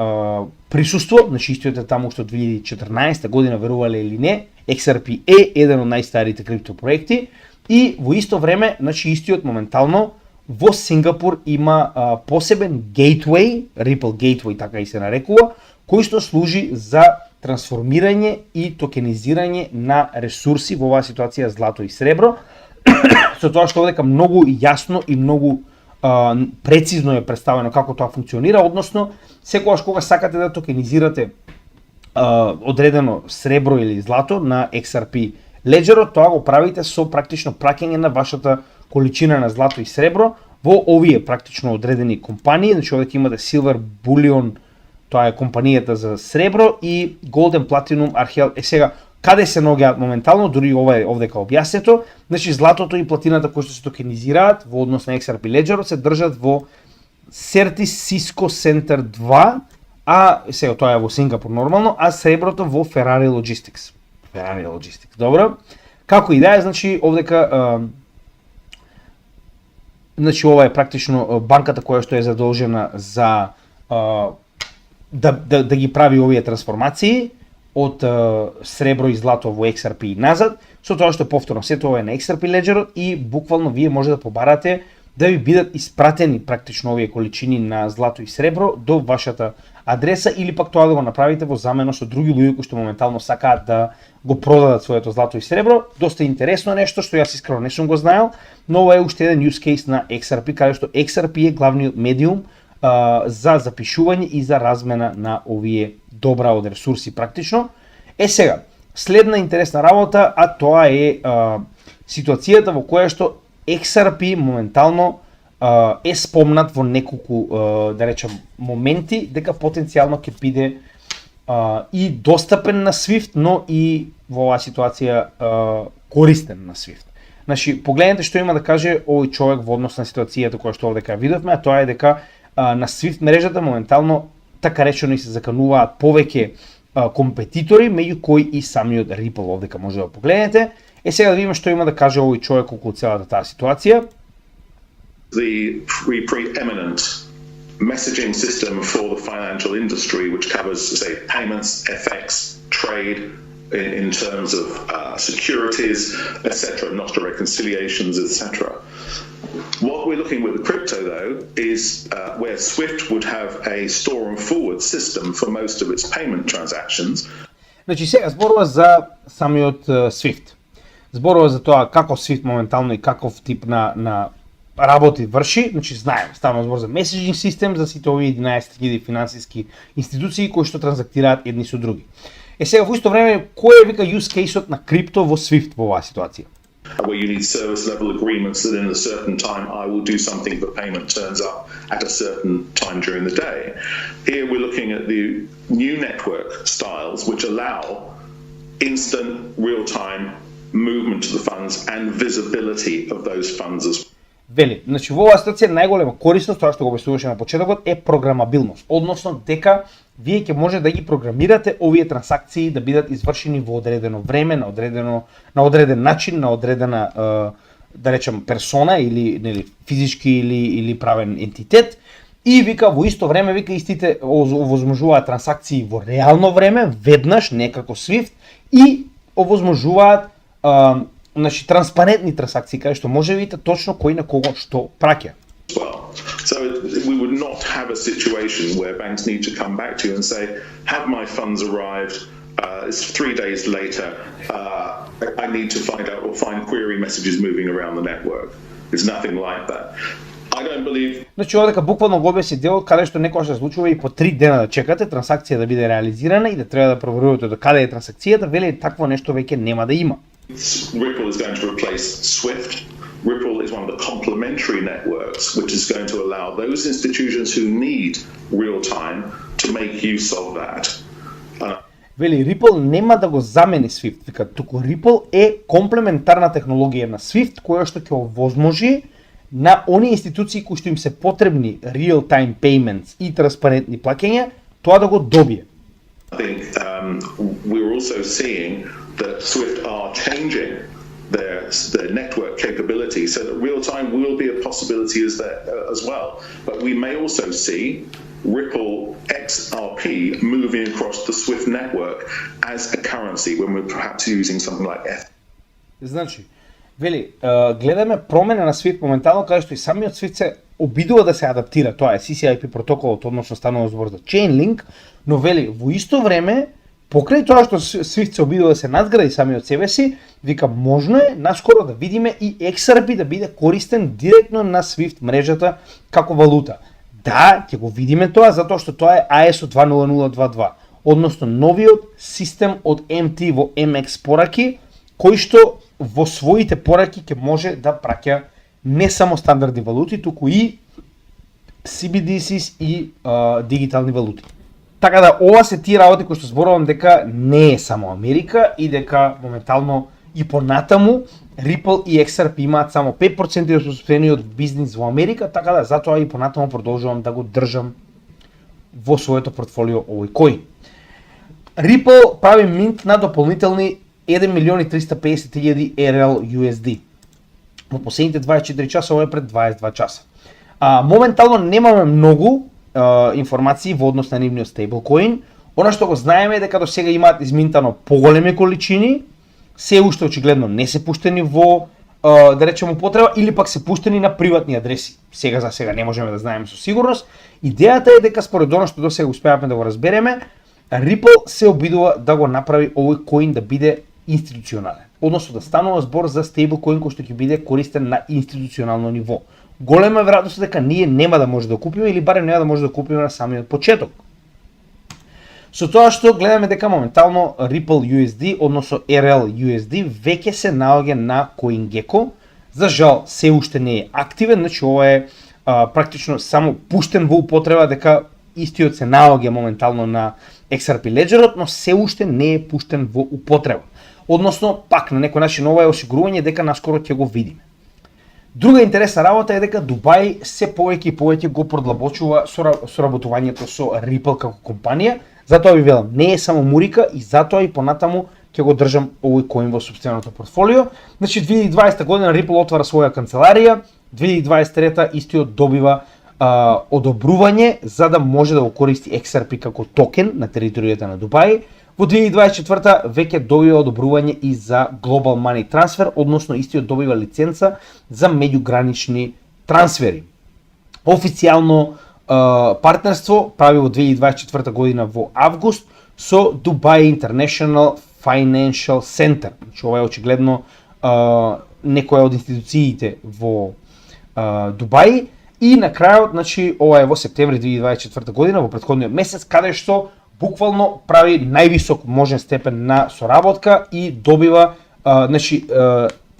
присуство, значи истиот е таму уште од 2014 година, верувале или не, XRP е еден од најстарите криптопроекти, и во исто време, значи истиот моментално во Сингапур има посебен gateway, Ripple Gateway така и се нарекува, кој што служи за трансформирање и токенизирање на ресурси, во оваа ситуација злато и сребро, со тоа што овдека многу јасно и многу прецизно е представено како тоа функционира, односно секогаш кога сакате да токенизирате одредено сребро или злато на XRP леџерот, тоа го правите со практично праќање на вашата количина на злато и сребро во овие практично одредени компании. Значи овде имате Silver Bullion, тоа е компанијата за сребро, и Golden Platinum Archel. Сега каде се наоѓаат моментално, дури ова е овдека објаснето, значи златото и платината кои што се токенизираат во однос на XRP леџерот се држат во Certis Cisco Center 2, а сега тоа е во Сингапур нормално, а среброто во Ferrari Logistics. Ferrari Logistics, добро. Како и да е, значи овдека значи ова е практично банката која што е задолжена за да ги прави овие трансформации од сребро и злато во XRP и назад, со тоа што повторно сето ова е на XRP леџерот и буквално вие може да побарате да ви бидат испратени практично овие количини на злато и сребро до вашата адреса, или пак тоа да го направите во замена со други луѓе кои што моментално сакаат да го продадат своето злато и сребро. Доста интересно нешто што јас искрено не сум го знаел, но ова е уште еден use case на XRP, каде што XRP е главниот медиум за запишување и за размена на овие добра од ресурси практично. Сега, следна интересна работа, а тоа е ситуацијата во која што XRP моментално е спомнат во неколку, да речем, моменти, дека потенцијално ќе биде и достапен на Swift, но и во оваа ситуација користен на Swift. Значи, погледнете што има да каже овој човек во однос на ситуацијата која што овдека видовме, а тоа е дека на Swift мрежата моментално така речено и се закануваат повеќе компетитори, меѓу кои и самиот Ripple, овдека може да погледнете. Сега да видиме што има да каже овој човек околу целата таа ситуација. The preeminent messaging system for the financial industry, which covers, say, payments, FX, trade, in terms of securities, etc., Nostra reconciliations, etc. What we're looking with the crypto, though, is where Swift would have a store and forward system for most of its payment transactions. Значи сега зборува за самиот Swift. Зборува за тоа како Swift моментално и каков тип на работи врши. Значи знаеме, ставаме збор за меседжинг систем за сите овие 11.000 финансиски институции кои што транзактираат едни со други. Сега во исто време, кој е вика use case-от на крипто во Swift во оваа ситуација? Where you need service level agreements that in a certain time I will do something but payment turns up at a certain time during the day. Here we're looking at the new network styles which allow instant real-time movement to the funds and visibility of those funds as well. Вели, значи во оваа ситуација најголема корисност, тоа што го објаснуваше на почетокот, е програмабилност, односно дека вие ќе може да ги програмирате овие трансакции да бидат извршени во одредено време, на одреден начин, на одредена да речем персона или нели физички или правен ентитет, и вика во исто време вика истите овозможуваат трансакции во реално време, веднаш не како SWIFT, и овозможуваат значи транспарентни трансакции каде што може видите точно кој на кого што праќа. Well, so we would not have a situation where banks need to come back to you and say, have my funds arrived, it's 3 days later, I need to find out or find query messages moving around the network. It's nothing like that. I don't believe... Значи овдека буквално го објасни делот каде што некоја се случува и по 3 дена да чекате трансакција да биде реализирана и да треба да проверувате до каде е трансакцијата, вели такво нешто веќе нема да има. Ripple is going to replace SWIFT. Ripple is one of the complementary networks which is going to allow those institutions who need real time to make use of that. Вели Ripple нема да го замени SWIFT, вика туку Ripple е комплементарна технологија на SWIFT која што ќе овозможи на оние институции кои што им се потребни real time payments и транспарентни плаќања, тоа да го добие. I think we're also seeing that SWIFT are changing their network capability so that real time will be a possibility as well. But we may also see Ripple XRP moving across the SWIFT network as a currency when we're perhaps using something like F. Значи, вели, гледаме промена на SWIFT моментално, каде што и самиот SWIFT се обидува да се адаптира. Тоа е CCIP протоколот, односно станува збор за Chainlink, но вели во исто време покрај тоа што SWIFT се обидува да се надгради самиот себе си, вика можно е наскоро да видиме и XRP да биде користен директно на SWIFT мрежата како валута. Да, ќе го видиме тоа затоа што тоа е ISO 20022, односно новиот систем од MT во MX пораки, кој што во своите пораки ќе може да праќа не само стандардни валути, туку и CBDCs и дигитални валути. Така да ова се тие работи кои што зборувам дека не е само Америка и дека моментално и понатаму Ripple и XRP имаат само 5% од собствениот бизнис во Америка, така да затоа и понатаму продолжувам да го држам во своето портфолио овој коин. Ripple прави минт на дополнителни 1.350.000 RL USD. Во последните 24 часа, ова е пред 22 часа. Моментално немаме многу информации во однос на нивниот стейблкоин. Она што го знаеме е дека до сега имаат изминтано поголеми количини, се уште очигледно не се пуштени во да речеме употреба или пак се пуштени на приватни адреси. Сега за сега не можеме да знаеме со сигурност. Идејата е дека според она што до сега успеавме да го разбереме, Ripple се обидува да го направи овој коин да биде институционален. Односно да станува збор за стейблкоин кој што ќе биде користен на институционално ниво. Голема е веројатноста дека ние нема да може да купиме или барем нема да може да купиме на самиот почеток. Со тоа што гледаме дека моментално Ripple USD, односно RL USD, веќе се наоѓа на CoinGecko. За жал, се уште не е активен, значи ова е практично само пуштен во употреба, дека истиот се наоѓа моментално на XRP Ledger, но се уште не е пуштен во употреба. Односно, пак на некој начин ова е осигурување дека наскоро ќе го видиме. Друга интересна работа е дека Дубај се повеќе и повеќе го продлабочува соработувањето со Ripple како компанија. Затоа ви велам, не е само мурика и затоа и понатаму ќе го држам овој коин во сопственото портфолио. Значи 2020 година Ripple отвара своја канцеларија, 2023 истиот добива одобрување за да може да го користи XRP како токен на територијата на Дубај. Во 2024 веќе добива одобрување и за Global Money Transfer, односно истиот добива лиценца за меѓугранични трансфери. Официјално партнерство прави во 2024 година во август со Dubai International Financial Center. Значи ова е очигледно некоја од институциите во Дубај. И на крајот, значи ова е во септември 2024 година, во претходниот месец, каде што буквално прави највисок можен степен на соработка и добива значи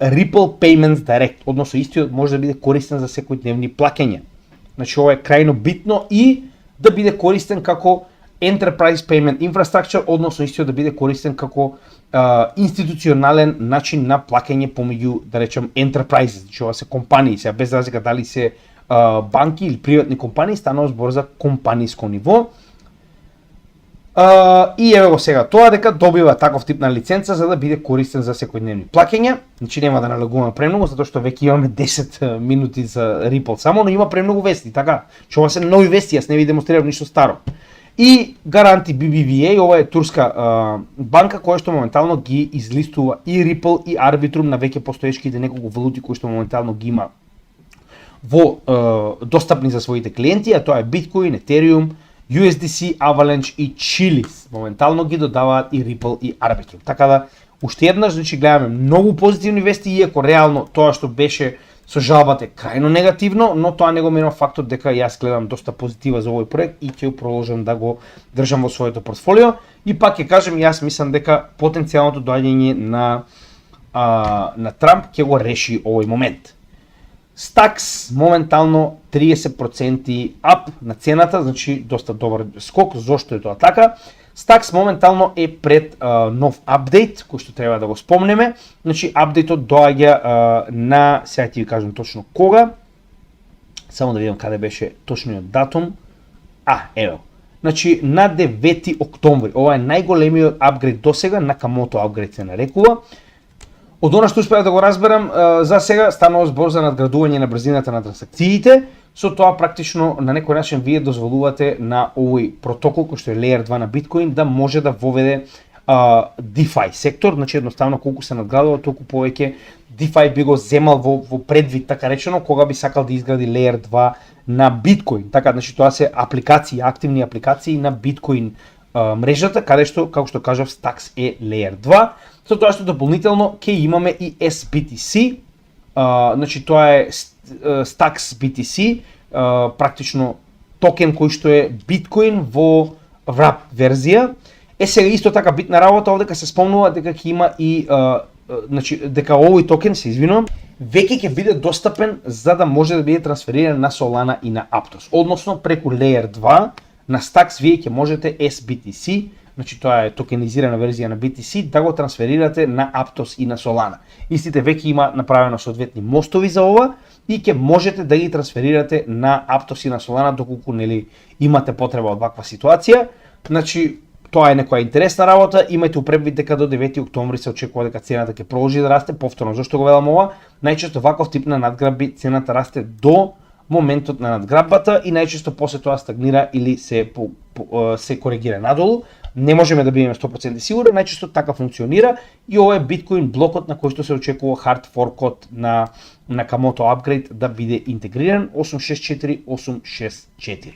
Ripple Payments Direct, односно истиот може да биде користен за секојдневни плаќања. Значи ова е крајно битно и да биде користен како Enterprise Payment Infrastructure, односно истиот да биде користен како институционален начин на плаќање помеѓу, да речем, enterprises, значи ова се компании, сега без разлика дали се банки или приватни компании, станува збор за компанијско ниво. И еве го сега тоа дека добива таков тип на лиценца за да биде користен за секојдневни плаќања. Значи нема да налегуваме премногу затоа што веќе имаме 10 минути за Ripple само, но има премногу вести, така. Че ова се нови вести, јас не ви демонстрирам ништо старо. И гаранти BBVA, ова е турска банка која што моментално ги излистува и Ripple и Arbitrum на веќе постоечките неколку валути кои што моментално ги има во достапни за своите клиенти, а тоа е Bitcoin, Ethereum, USDC, Avalanche и Chiliz. Моментално ги додаваат и Ripple и Arbitrum. Така да, уште еднаш, значи гледаме многу позитивни вести, иако реално тоа што беше со жалбата е крајно негативно, но тоа не го менува фактот дека јас гледам доста позитива за овој проект и ќе продолжам да го држам во своето портфолио. И пак ќе кажем, јас мислам дека потенцијалното доаѓање на Трамп ќе го реши овој момент. Stacks моментално 30% ап на цената, значи доста добар скок. Зошто е тоа така? Stacks моментално е пред нов апдейт, кој што треба да го спомнеме. Значи апдейтот доаѓа на, сега ќе ви кажам точно кога. Само да видам каде беше точниот датум. Ево. Значи на 9 октомври. Ова е најголемиот апгрейд досега, Nakamoto апгрейд се нарекува. Од она што успеав да го разберам, за сега станува збор за надградување на брзината на трансакциите. Со тоа практично на некој начин вие дозволувате на овој протокол кој што е Layer 2 на Bitcoin да може да воведе DeFi сектор, значи едноставно колку се надградува толку повеќе DeFi би го земал во предвид, така речено, кога би сакал да изгради Layer 2 на Bitcoin. Така, значи тоа се апликации, активни апликации на Bitcoin мрежата, каде што, како што кажав, Stacks е Layer 2. Со тоа што дополнително ќе имаме и SBTC, значи тоа е Stacks BTC, практично токен кој што е Bitcoin во wrap верзија. Сега исто така битна работа овде се спомнува дека ќе има и значи дека овој токен, се извинувам, веќе ќе биде достапен за да може да биде трансфериран на Solana и на Aptos. Односно преку Layer 2 на Stacks вие ќе можете SBTC, значи тоа е токенизирана верзија на BTC, да го трансферирате на Aptos и на Solana. Истите веќе има направено соодветни мостови за ова и ќе можете да ги трансферирате на Aptos и на Solana доколку нели имате потреба од ваква ситуација. Значи тоа е некоја интересна работа, имајте упредвид дека до 9 октомври се очекува дека цената ќе продолжи да расте. Повторно, зашто го велам ова? Најчесто ваков тип на надграбби цената расте до моментот на надграббата и најчесто после тоа стагнира или се коригира надолу. Не можеме да бидеме 100% сигурни, најчесто така функционира и ова е Bitcoin блокот на кој што се очекува hard forkот на Nakamoto upgrade да биде интегриран 864.864.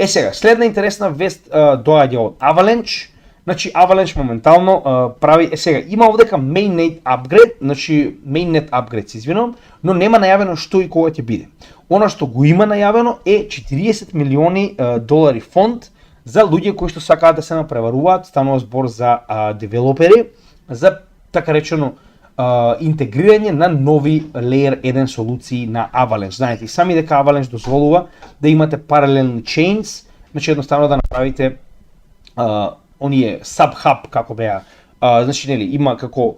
Сега, следна интересна вест доаѓа од Avalanche. Значи Avalanche моментално прави сега има овдека mainnet upgrade, значи mainnet upgrade се извинувам, но нема најавено што и кога ќе биде. Она што го има најавено е 40 милиони долари фонд за луѓе кои што сакаат да се напреваруваат, станува збор за девелопери, за така речено интегрирање на нови Layer 1 солуции на Avalanche. Знаете и сами дека Avalanche дозволува да имате паралелни chains, значи едноставно да направите оние sub-hub како беа, значи нели има како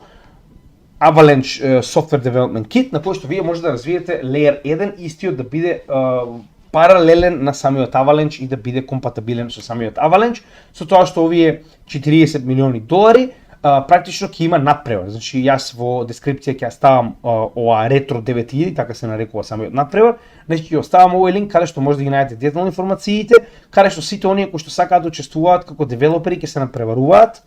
Avalanche Software Development Kit на кој што вие може да развиете Layer 1 истиот да биде паралелен на самиот Avalanche и да биде компатибилен со самиот Avalanche, со тоа што овие 40 милиони долари практично ќе има надпревар. Значи јас во дескрипција ќе ставам ова ретро 9000, така се нарекува самиот надпревар. Значи ќе оставам овој линк каде што може да ги најдете детално информациите, каде што сите оние кои што сакаат да учествуваат како девелопери ќе се надпреваруваат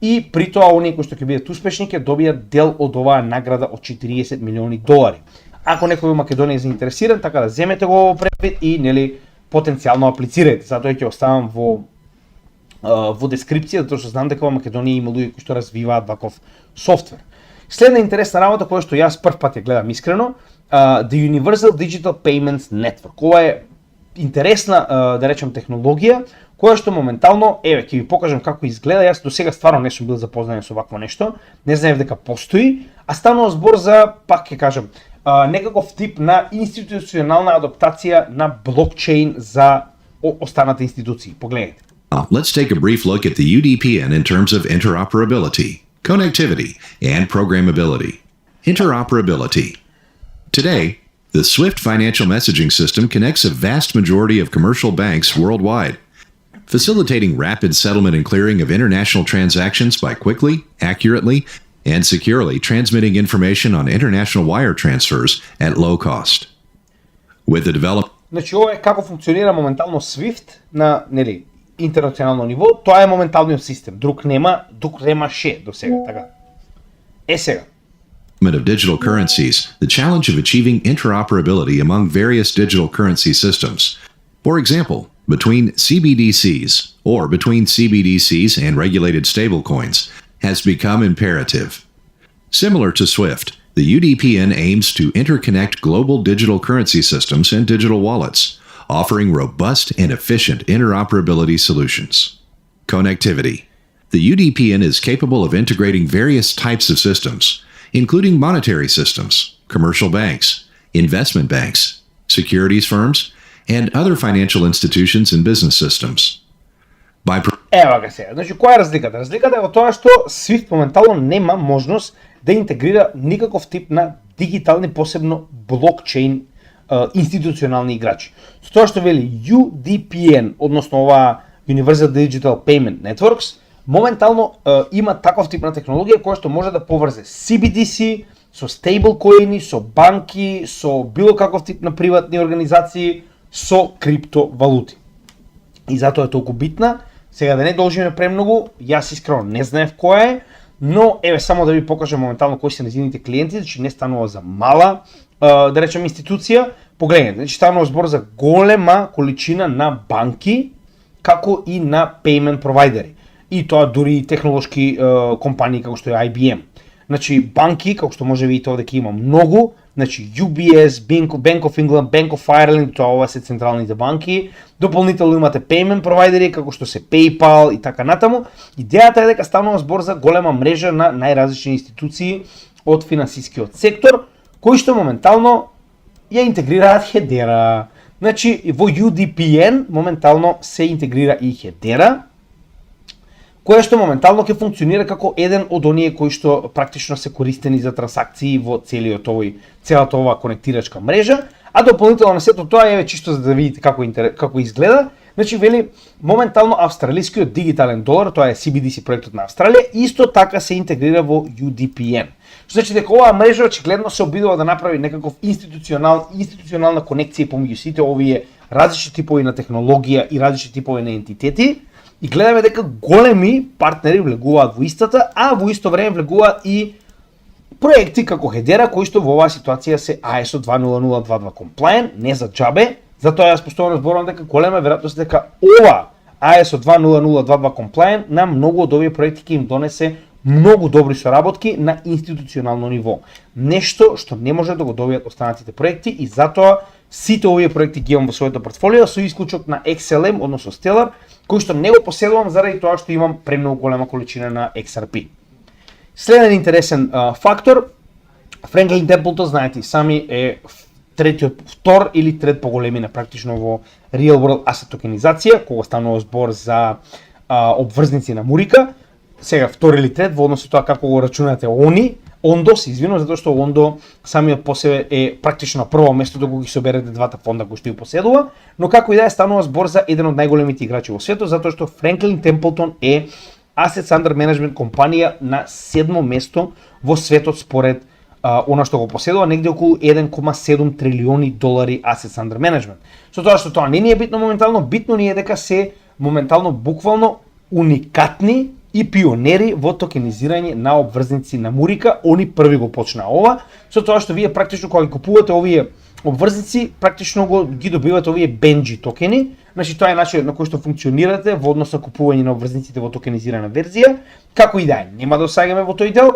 и при тоа оние кои што ќе бидат успешни ќе добијат дел од оваа награда од 40 милиони долари. Ако некој во Македонија е заинтересиран, така да земете го во предвид и нели потенцијално аплицирајте. Затоа ќе оставам во дескрипција, затоа што знам дека во Македонија има луѓе кои што развиваат ваков софтвер. Следна интересна работа која што јас прв пат ја гледам искрено, The Universal Digital Payments Network. Ова е интересна, да речем, технологија која што моментално, еве, ќе ви покажам како изгледа. Јас до сега стварно не сум бил запознаен со вакво нешто, не знаев дека постои, а станува збор за, пак ќе кажам, некаков тип на институционална адаптација на блокчейн за останата институции. Погледнете. Let's take a brief look at the UDPN in terms of interoperability, connectivity, and programmability. Interoperability. Today, the SWIFT financial messaging system connects a vast majority of commercial banks worldwide. facilitating rapid settlement and clearing of international transactions by quickly, accurately, and securely transmitting information on international wire transfers at low cost. With the development Значи ова е како функционира моментално SWIFT на интернационално ниво, тоа е моменталниот систем. Друг немаше до сега, така. Сега. of digital currencies, the challenge of achieving interoperability among various digital currency systems. For example, between CBDCs or between CBDCs and regulated stablecoins has become imperative. Similar to SWIFT, the UDPN aims to interconnect global digital currency systems and digital wallets, offering robust and efficient interoperability solutions. Connectivity. The UDPN is capable of integrating various types of systems, including monetary systems, commercial banks, investment banks, securities firms, and other financial institutions and business systems. Ева га сега. Значи, која е разликата? Разликата е во тоа што SWIFT моментално нема можност да интегрира никаков тип на дигитални, посебно блокчейн институционални играчи. Со тоа што вели UDPN, односно ова Universal Digital Payment Networks, моментално има таков тип на технологија која што може да поврзе CBDC со стейблкоини, со банки, со било каков тип на приватни организации, со криптовалути. И затоа е толку битна. Сега да не должиме премногу, јас искрено не знаев која е, но еве само да ви покажам моментално кои се незините клиенти, значи не станува за мала, да речем, институција. Погледнете, значи станува збор за голема количина на банки, како и на payment провайдери. И тоа дури и технолошки компании како што е IBM. Значи банки, како што може видите овде ќе има многу, значи UBS, Bank of England, Bank of Ireland, тоа ова се централните банки. Дополнително имате payment провайдери како што се PayPal и така натаму. Идејата е дека станува збор за голема мрежа на најразлични институции од финансискиот сектор, кои што моментално ја интегрираат Hedera. Значи во UDPN моментално се интегрира и Hedera, која што моментално ќе функционира како еден од оние кои што практично се користени за трансакции во целата ова конектирачка мрежа, а дополнително на сето тоа е чисто за да видите како изгледа. Значи вели моментално австралискиот дигитален долар, тоа е CBDC проектот на Австралија, исто така се интегрира во UDPN. Што значи дека оваа мрежа очигледно се обидува да направи некаков институционална конекција помеѓу сите овие различни типови на технологија и различни типови на ентитети. И гледаме дека големи партнери влегуваат во истата, а во исто време влегуваат и проекти како Hedera, кои што во оваа ситуација се ISO 20022 compliant, не за џабе. Затоа јас постојано зборувам дека голема веројатност дека ова ISO 20022 compliant на многу од овие проекти ќе им донесе многу добри соработки на институционално ниво. Нешто што не може да го добијат останатите проекти и затоа сите овие проекти ги имам во своето портфолио со исклучок на XLM, односно Stellar, кој што не го поседувам заради тоа што имам премногу голема количина на XRP. Следен интересен фактор, Franklin Templeton, знаете сами, е втор или трет поголемина практично во Real World Asset токенизација, кога станува збор за обврзници на Мурика. Сега втор или трет во однос со тоа како го рачунате Ондо, се извинувам затоа што Ондо самиот по себе е практично на прво место доколку ги соберете двата фонда кои што ја поседува, но како и да е станува збор за еден од најголемите играчи во светот, затоа што Franklin Templeton е Assets Under Management компанија на 7-мо место во светот според она што го поседува, негде околу 1,7 трилиони долари Assets Under Management. Со тоа што тоа не ни е битно моментално, битно ни е дека се моментално буквално уникатни и пионери во токенизирање на обврзници на Мурика. Они први го почнаа ова, со тоа што вие практично кога ги купувате овие обврзници, практично ги добивате овие Benji токени. Значи тоа е начинот на кој што функционирате во однос на купување на обврзниците во токенизирана верзија. Како и да е, нема да осаѓаме во тој дел.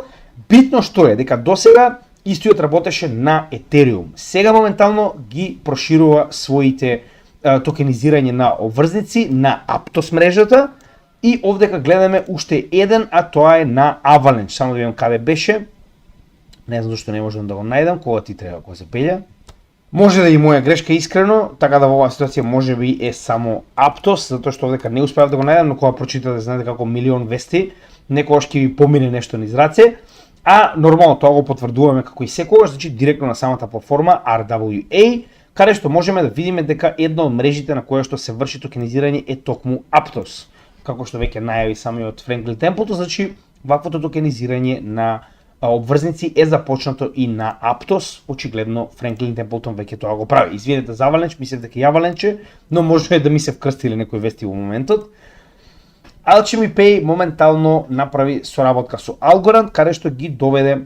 Битно што е дека досега истиот работеше на Ethereum. Сега моментално ги проширува своите токенизирање на обврзници на Aptos мрежата. И овдека гледаме уште еден, а тоа е на Avalanche. Само да видам каде беше. Не знам зашто не можам да го најдам, кога ти треба, кога се пеља. Може да и моја грешка искрено, така да во оваа ситуација може би е само Aptos, затоа што овдека не успеав да го најдам, но кога прочитате знаете како милион вести, некогаш ќе ви помине нешто низ раце. А нормално тоа го потврдуваме како и секогаш, значи директно на самата платформа RWA, каде што можеме да видиме дека една од мрежите на која што се врши токенизирање е токму Aptos. Како што веќе најави самиот Франклин Темплтон, значи ваквото токенизирање на обврзници е започнато и на Aptos, очигледно Франклин Темплтон веќе тоа го прави. Извинете за Avalanche, мислев дека ја Avalanche, но може да ми се вкрстиле некои вести во моментот. Alchemy Pay моментално направи соработка со Algorand, каде што ги доведе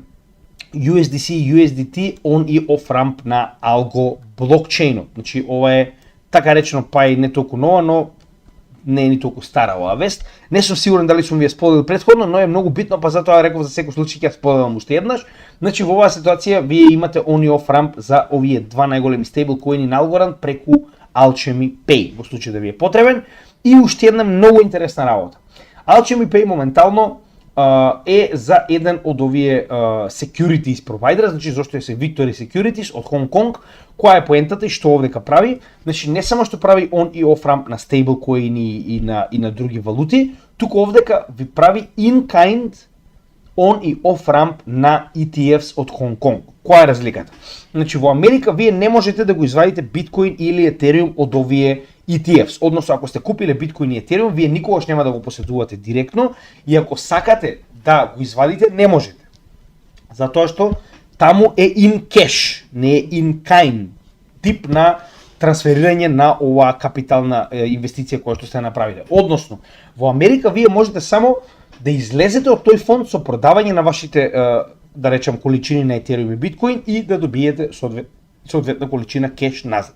USDC, USDT on и off ramp на Algo блокчейнот. Значи ова е така речено па и не толку нова, но не е ни толку стара оваа вест. Не сум сигурен дали сум ви ја споделил претходно, но е многу битно, па затоа реков за секој случај ќе ја споделам уште еднаш. Значи во оваа ситуација вие имате on и off ramp за овие два најголеми стейблкоини на Algorand преку Alchemy Pay, во случај да ви е потребен. И уште една многу интересна работа. Alchemy Pay моментално е за еден од овие securities provider, значи зашто е се Victory Securities од Hong Kong, која е поентата и што овдека прави. Значи не само што прави on и off ramp на стейблкоини и на други валути, туку овдека ви прави in kind on и off ramp на ETFs од Hong Kong. Која е разликата? Значи во Америка вие не можете да го извадите биткоин или етериум од овие ETFs, односно ако сте купиле биткоин и етериум, вие никогаш нема да го поседувате директно и ако сакате да го извадите, не можете. Затоа што таму е in cash, не е in kind, тип на трансферирање на оваа капитална инвестиција која што сте направиле. Односно, во Америка вие можете само да излезете од тој фонд со продавање на вашите, да речем, количини на етериум и биткоин и да добиете соодветна количина кеш назад.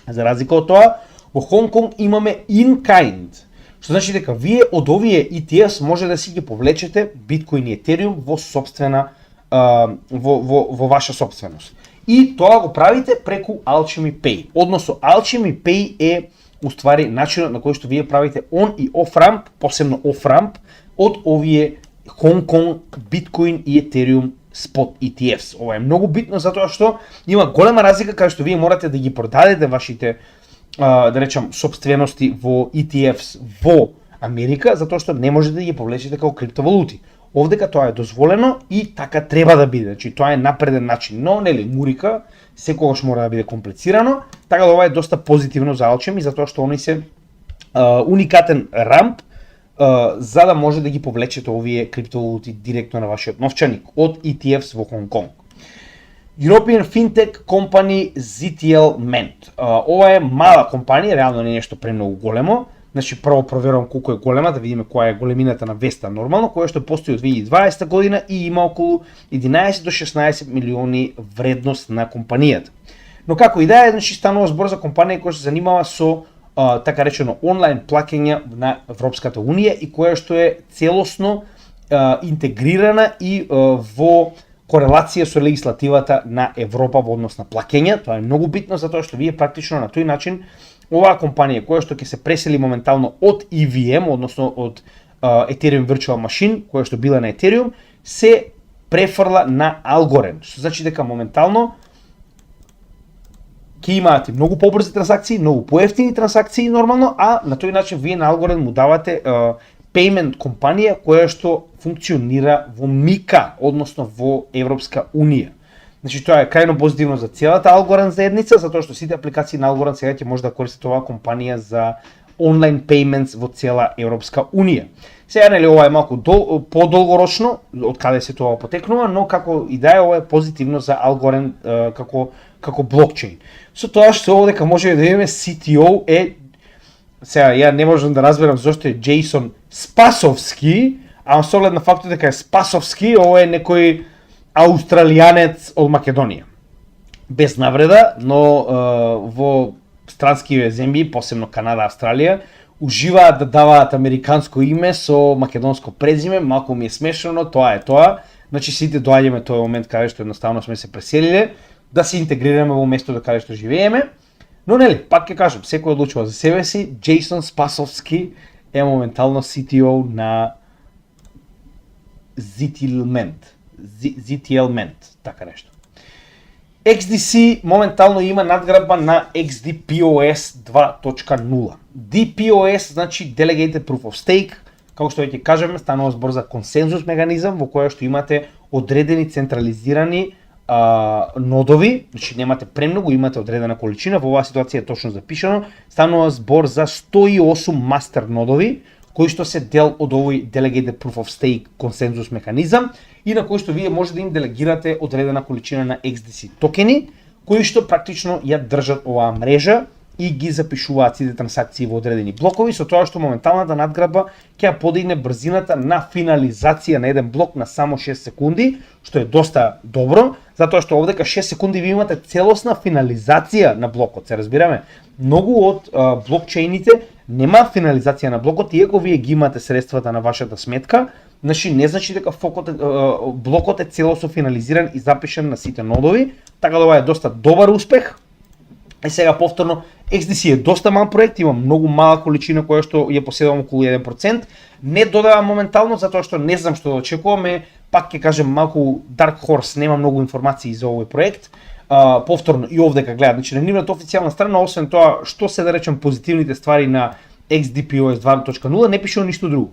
За разлика од тоа, во Hong Kong имаме in kind, што значи дека вие од овие ETFs може да си ги повлечете биткоин и етериум во собствена во ваша собственост. И тоа го правите преку Alchemy Pay. Односно Alchemy Pay е уствари начинот на кој што вие правите on и off ramp, посебно off ramp од овие Hong Kong биткоин и етериум spot ETFs. Ова е многу битно затоа што има голема разлика каде што вие морате да ги продадете вашите да речам собствености во ETFs во Америка, затоа што не можете да ги повлечете како криптовалути. Овдека тоа е дозволено и така треба да биде. Значи тоа е напреден начин, но нели мурика секогаш мора да биде комплицирано, така да ова е доста позитивно за Alchemy затоа што они се уникатен рамп за да може да ги повлечете овие криптовалути директно на вашиот новчаник од ETFs во Hong Kong. European Fintech Company ZTL Mint. Ова е мала компанија, реално не е нешто премногу големо. Значи прво проверувам колку е голема, да видиме која е големината на веста нормално, која што постои од 2020 година и има околу 11 до 16 милиони вредност на компанијата. Но како и да е, значи станува збор за компанија која се занимава со така речено онлайн плаќања на Европската унија и која што е целосно интегрирана и во корелација со легислативата на Европа во однос на плаќања. Тоа е многу битно затоа што вие практично на тој начин оваа компанија која што ќе се пресели моментално од EVM, односно од Ethereum Virtual Machine, која што била на Ethereum, се префрла на Algorand. Што значи дека моментално ќе имате многу побрзи трансакции, многу поевтини трансакции нормално, а на тој начин вие на Algorand му давате payment компанија која што функционира во МИКА, односно во Европска Унија. Значи тоа е крајно позитивно за целата Algorand заедница, затоа што сите апликации на Algorand сега ќе може да користат оваа компанија за онлайн payments во цела Европска Унија. Сега нели ова е малку подолгорочно, од каде се тоа потекнува, но како и да е ова е позитивно за Algorand како блокчейн. Со тоа што овдека може да имаме CTO е сега ја не можам да разберам зошто е Джейсон Спасовски, а со оглед на фактот дека е Спасовски, ова е некој аустралијанец од Македонија. Без навреда, но во странски земји, посебно Канада, Австралија, уживаат да даваат американско име со македонско презиме, малку ми е смешно, но тоа е тоа. Значи сите доаѓаме тој момент каде што едноставно сме се преселиле, да се интегрираме во местото каде што живееме. Но нели, пак ќе кажам, секој одлучува за себе си. Джейсон Спасовски е моментално CTO на ZTL Mint, така нешто. XDC моментално има надградба на XDPOS 2.0. DPoS значи Delegated Proof of Stake, како што веќе кажеме, станува збор за консензус механизам во која што имате одредени централизирани нодови, значи немате премногу, имате одредена количина, во оваа ситуација е точно запишано, станува збор за 108 мастер нодови, кои што се дел од овој Delegated Proof of Stake консензус механизам и на кои што вие може да им делегирате одредена количина на XDC токени, кои што практично ја држат оваа мрежа и ги запишуваат сите трансакции во одредени блокови, со тоа што моменталната надградба ќе ја подигне брзината на финализација на еден блок на само 6 секунди, што е доста добро, затоа што овдека 6 секунди ви имате целосна финализација на блокот. Се разбираме, многу од блокчейните нема финализација на блокот, иако вие ги имате средствата на вашата сметка, значи не значи дека блокот е целосно финализиран и запишан на сите нодови, така да ова е доста добар успех. И сега повторно, XDC е доста мал проект, има многу мала количина која што ја поседувам околу 1%. Не додавам моментално затоа што не знам што да очекуваме, пак ќе кажем малку Dark Horse, нема многу информации за овој проект. Повторно и овдека гледат, значи на нивната официјална страна, освен тоа што се да речем позитивните ствари на XDPOS 2.0, не пишува ништо друго.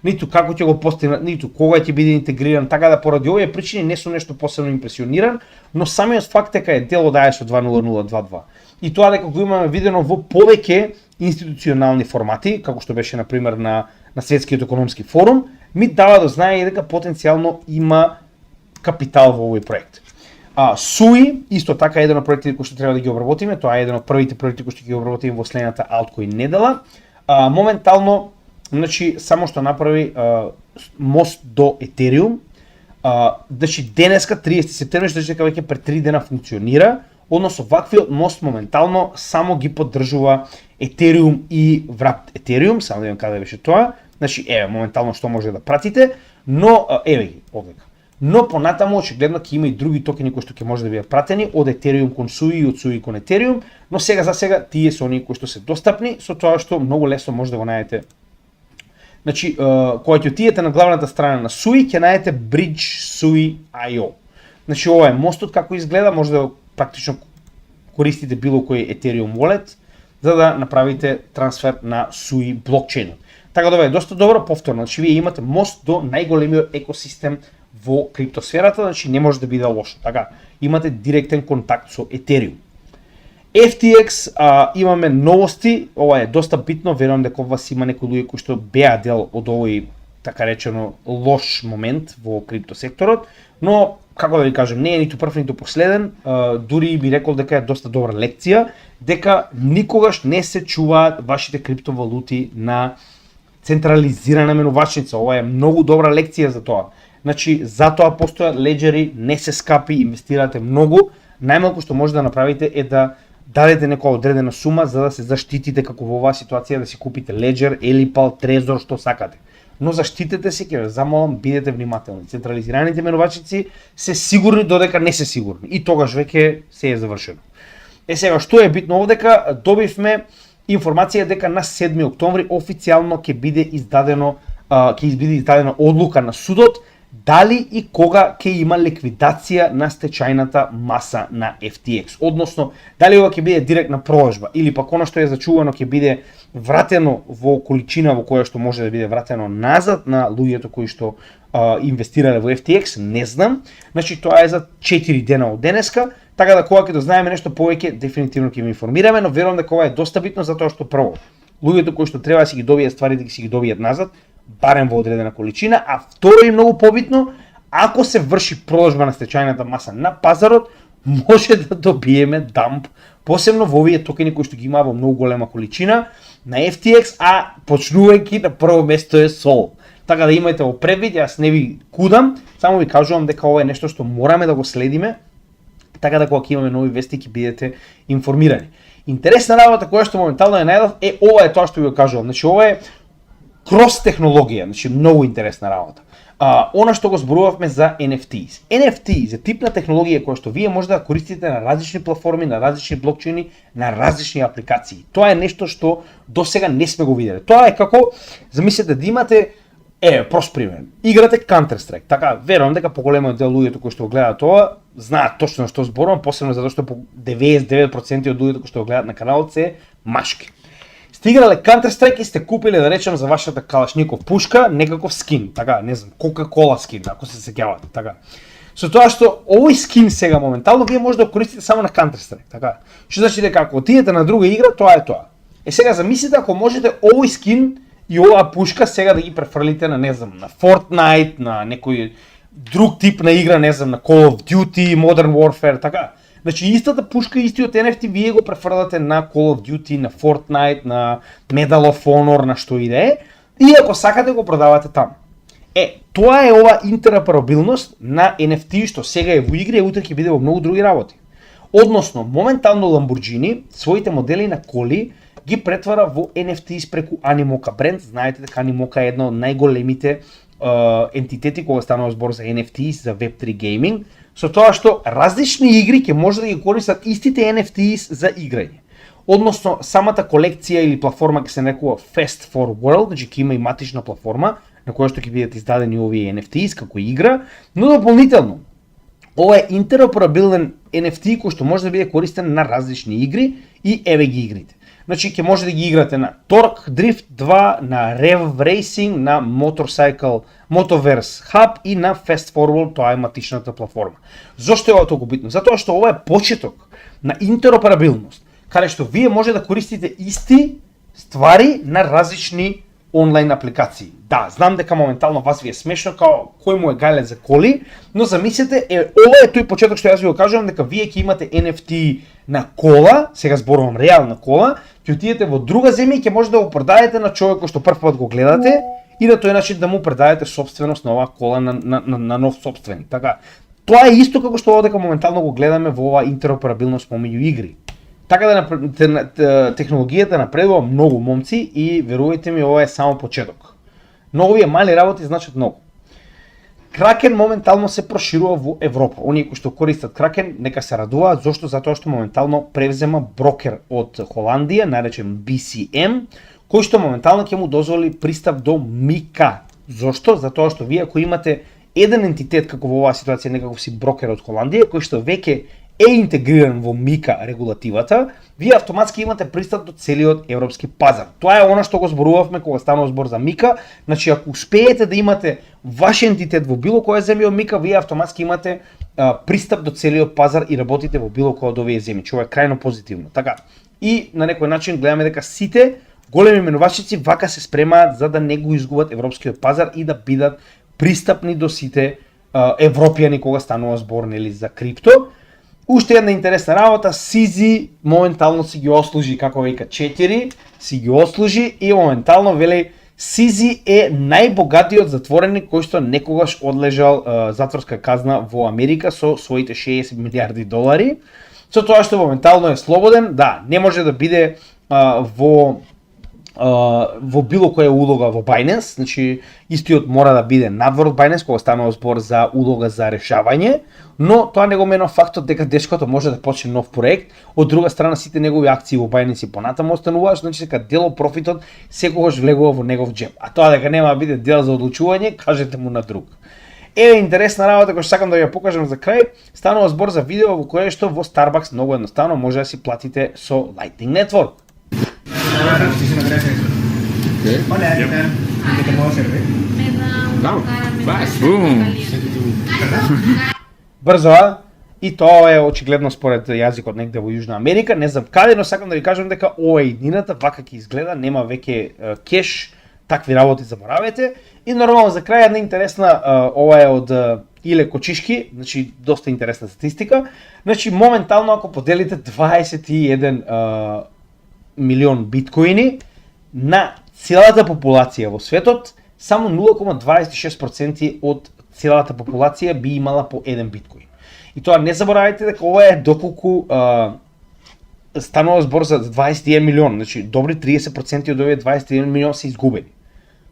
Ниту како ќе го постигнат, ниту кога ќе биде интегриран, така да поради овие причини не сум нешто посебно импресиониран, но самиот факт дека е дел од ISO 20022. И тоа дека го имаме видено во повеќе институционални формати, како што беше на пример на Светскиот економски форум, ми дава да знае и дека потенцијално има капитал во овој проект. SUI исто така е еден од проектите кои што треба да ги обработиме, тоа е еден од првите проекти кои што ги обработиме во следната Altcoin недела. Моментално, значи само што направи мост до Ethereum, значи денеска 30 септември, значи дека веќе пред 3 дена функционира, односно ваквиот мост моментално само ги поддржува Ethereum и Wrapped Ethereum, само да видам каде беше тоа. Значи еве моментално што може да пратите, но еве ги овдека. Но понатаму очигледно ќе има и други токени кои што ќе може да бидат пратени од Ethereum кон SUI и од SUI кон Ethereum, но сега за сега тие се оние кои што се достапни, со тоа што многу лесно може да го најдете. Значи, кога ќе отидете на главната страна на SUI, ќе најдете Bridge SUI.io. Значи, ова е мостот како изгледа, може да практично користите било кој Ethereum wallet за да направите трансфер на SUI блокчейнот. Така да ова е доста добро, повторно, значи вие имате мост до најголемиот екосистем во криптосферата, значи не може да биде лошо. Така, имате директен контакт со Ethereum. FTX имаме новости, ова е доста битно, верувам дека вас има некои луѓе кои што беа дел од овој така речено лош момент во криптосекторот, но како да ви кажем, не е ниту прв ниту последен, дури би рекол дека е доста добра лекција, дека никогаш не се чуваат вашите криптовалути на централизирана менувачница. Ова е многу добра лекција за тоа. Значи, затоа постојат леџери, не се скапи, инвестирате многу, најмалку што може да направите е да дадете некоја одредена сума за да се заштитите како во оваа ситуација да си купите леџер, Елипал, Трезор, што сакате. Но заштитете се, ќе ве замолам, бидете внимателни. Централизираните менувачници се сигурни додека не се сигурни и тогаш веќе се е завршено. Сега, што е битно овдека, добивме информација дека на 7 октомври официјално ќе биде издадена одлука на судот дали и кога ќе има ликвидација на стечајната маса на FTX. Односно, дали ова ќе биде директна продажба или пак она што е зачувано ќе биде вратено во количина во која што може да биде вратено назад на луѓето кои што инвестирале во FTX, не знам. Значи тоа е за 4 дена од денеска, така да кога ќе дознаеме нешто повеќе, дефинитивно ќе ме информираме, но верувам дека ова е доста битно затоа што прво, луѓето кои што треба да си ги добијат стварите, ќе си ги добијат назад, барем во одредена количина, а второ и многу побитно, ако се врши продажба на стечајната маса на пазарот, може да добиеме дамп, посебно во овие токени кои што ги има во многу голема количина на FTX, а почнувајќи на прво место е Sol. Така да имајте во предвид, јас не ви кудам, само ви кажувам дека ова е нешто што мораме да го следиме, така да кога ќе имаме нови вести ќе бидете информирани. Интересна работа која што моментално е најдов е ова е тоа што ви го кажувам. Значи ова е крос технологија, значи многу интересна работа. Она што го зборувавме за NFTs. NFTs е тип на технологија која што вие може да користите на различни платформи, на различни блокчейни, на различни апликации. Тоа е нешто што досега не сме го виделе. Тоа е како, замислете да имате прост пример. Играте Counter-Strike. Така, верувам дека поголемиот дел луѓето кои што го гледаат тоа знаат точно што зборувам, посебно затоа што 99% од луѓето кои што го гледаат на каналот се машки. Сте играле Counter-Strike и сте купиле, да речем, за вашата Калашников пушка некаков скин, така, не знам, Coca-Cola скин, ако се сеќавате, така. Со тоа што овој скин сега моментално вие може да го користите само на Counter-Strike, така? Што значи дека ако отидете на друга игра, тоа е тоа. Сега замислите ако можете овој скин и оваа пушка сега да ги префрлите на, не знам, на Fortnite, на некој друг тип на игра, не знам, на Call of Duty, Modern Warfare, така. Значи истата пушка, истиот NFT вие го префрлате на Call of Duty, на Fortnite, на Medal of Honor, на што и да е, и ако сакате го продавате таму. Тоа е ова интероперабилност на NFT што сега е во игри, а утре ќе биде во многу други работи. Односно, моментално Lamborghini своите модели на коли ги претвара во NFT преку Animoca бренд. Знаете дека Animoca е една од најголемите ентитети кога станува збор за NFT, за Web3 gaming, со тоа што различни игри ќе може да ги користат истите NFT за играње. Односно, самата колекција или платформа ќе се нарекува Fest for World, значи ќе има и матична платформа на која што ќе бидат издадени овие NFTs како игра, но дополнително ова е интероперабилен NFT кој што може да биде користен на различни игри и еве ги игрите. Значи ќе може да ги играте на Torque Drift 2, на Rev Racing, на Motoverse Hub и на Fast Forward, тоа е матичната платформа. Зошто е ова толку битно? Затоа што ова е почеток на интероперабилност, каде што вие може да користите исти ствари на различни онлайн апликации. Да, знам дека моментално вас ви е смешно, као кој му е гајле за коли, но замислете, ова е тој почеток што јас ви го кажувам, дека вие ќе имате NFT на кола, сега зборувам реална кола, ќе отидете во друга земја и ќе може да го продадете на човекот што прв пат го гледате и на тој начин да му предадете собственост на оваа кола на нов собственик. Така, тоа е исто како што дека моментално го гледаме во оваа интероперабилност помеѓу игри. Така да технологијата напредува многу, момци, и верувајте ми, ова е само почеток. Но овие мали работи значат многу. Кракен моментално се проширува во Европа. Оние кои што користат Кракен, нека се радуваат, зошто? Затоа што моментално превзема брокер од Холандија, наречен BCM, кој што моментално ќе му дозволи пристап до Мика. Зошто? Затоа што вие ако имате еден ентитет како во оваа ситуација, некаков си брокер од Холандија, кој што веќе е интегриран во Мика регулативата, вие автоматски имате пристап до целиот европски пазар. Тоа е она што го зборувавме кога станува збор за Мика. Значи, ако успеете да имате ваш ентитет во било која земја од Мика, вие автоматски имате пристап до целиот пазар и работите во било која од овие земји, што е крајно позитивно. Така, и на некој начин гледаме дека сите големи менувачици вака се спремаат за да не го изгубат европскиот пазар и да бидат пристапни до сите европјани кога станува збор, нели, за крипто. Уште една интересна работа, CZ моментално си ги ослужи, како века 4, си ги ослужи и моментално вели CZ е најбогатиот затвореник кој што некогаш одлежал затворска казна во Америка со своите 60 милиарди долари. Со тоа што моментално е слободен, да, не може да биде во било која улога во Binance, значи истиот мора да биде надвор од Binance кога станува збор за улога за решавање, но тоа не го менува фактот дека дечкото може да почне нов проект. Од друга страна сите негови акции во Binance и понатаму остануваат, значи дека дел од профитот секогаш влегува во негов џеб. А тоа дека нема да биде дел за одлучување, кажете му на друг. Еве интересна работа која сакам да ја покажам за крај, станува збор за видео во кое што во Starbucks многу едноставно може да си платите со Lightning Network. Muchísimas gracias. ¿Qué? Hola, ¿qué tal? ¿Qué te puedo servir? Me da un Vamos, caramelo vas, boom. caliente. Брзо, и тоа е очигледно според јазикот негде во Јужна Америка, не знам каде, но сакам да ви кажам дека ова е иднината, вака ќе изгледа, нема веќе кеш, такви работи заборавете. И нормално за крај една интересна, ова е од Иле Кочишки, значи доста интересна статистика. Значи моментално ако поделите 21 милион биткоини на целата популација во светот, само 0,26% од целата популација би имала по еден биткоин. И тоа не заборавајте дека ова е доколку станува збор за 21 милион, значи добри 30% од овие 21 милион се изгубени.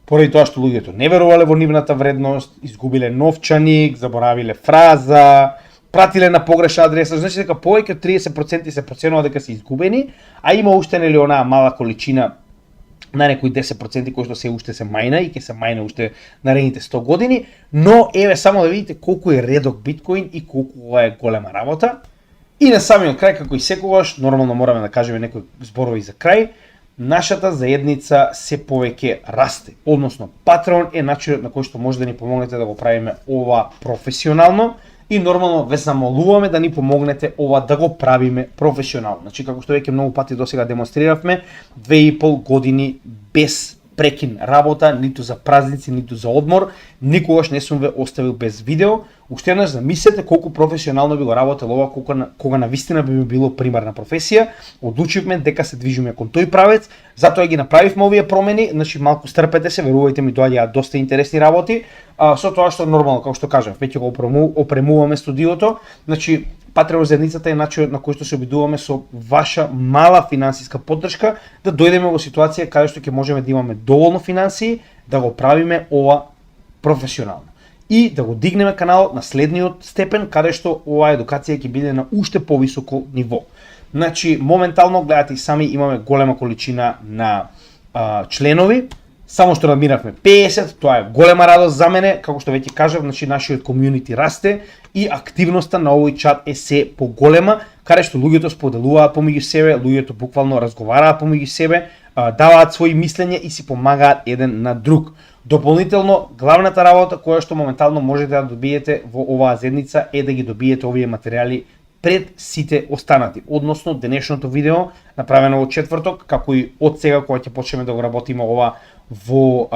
Поради тоа што луѓето не верувале во нивната вредност, изгубиле новчаник, заборавиле фраза, пратиле на погрешна адреса, значи дека повеќе од 30% се проценува дека се изгубени, а има уште нели онаа мала количина на некои 10% кои што се уште се мајна и ќе се мајна уште наредните 100 години, но еве само да видите колку е редок биткоин и колку ова е голема работа. И на самиот крај, како и секогаш, нормално мораме да кажеме некои зборови за крај, нашата заедница се повеќе расте, односно Patreon е начинот на кој што може да ни помогнете да го правиме ова професионално и нормално ве замолуваме да ни помогнете ова да го правиме професионално. Значи како што веќе многу пати досега демонстриравме, 2,5 години без прекин работа, ниту за празници, ниту за одмор, никогаш не сум ве оставил без видео. Уште еднаш замислете колку професионално би го работел ова, кога навистина би ми било примарна професија. Одлучивме дека се движиме кон тој правец, затоа ги направивме овие промени, значи малку стрпете се, верувајте ми, доаѓаат доста интересни работи. Со тоа што нормално, како што кажав, веќе го опремуваме студиото, значи Patreon заедницата е начинот на кој што се обидуваме со ваша мала финансиска поддршка да дојдеме во ситуација каде што ќе можеме да имаме доволно финансии да го правиме ова професионално и да го дигнеме каналот на следниот степен каде што оваа едукација ќе биде на уште повисоко ниво. Значи моментално гледате и сами имаме голема количина на членови. Само што надмиравме 50, тоа е голема радост за мене, како што веќе кажав, значи нашиот комјунити расте и активноста на овој чат е се поголема, каде што луѓето споделуваат помеѓу себе, луѓето буквално разговараат помеѓу себе, даваат своји мислења и си помагаат еден на друг. Дополнително, главната работа која што моментално можете да добиете во оваа заедница е да ги добиете овие материјали пред сите останати, односно денешното видео направено во четврток, како и од сега кога ќе почнеме да го работиме ова во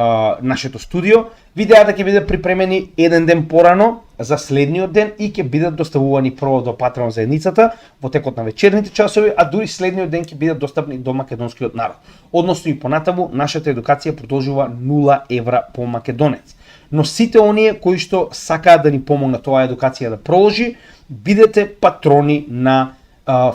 нашето студио, видеата ќе бидат припремени еден ден порано за следниот ден и ќе бидат доставувани прво до Patreon заедницата во текот на вечерните часови, а дури следниот ден ќе бидат достапни до македонскиот народ. Односно и понатаму нашата едукација продолжува 0 евра по македонец. Но сите оние кои што сакаат да ни помогнат оваа едукација да продолжи, бидете патрони на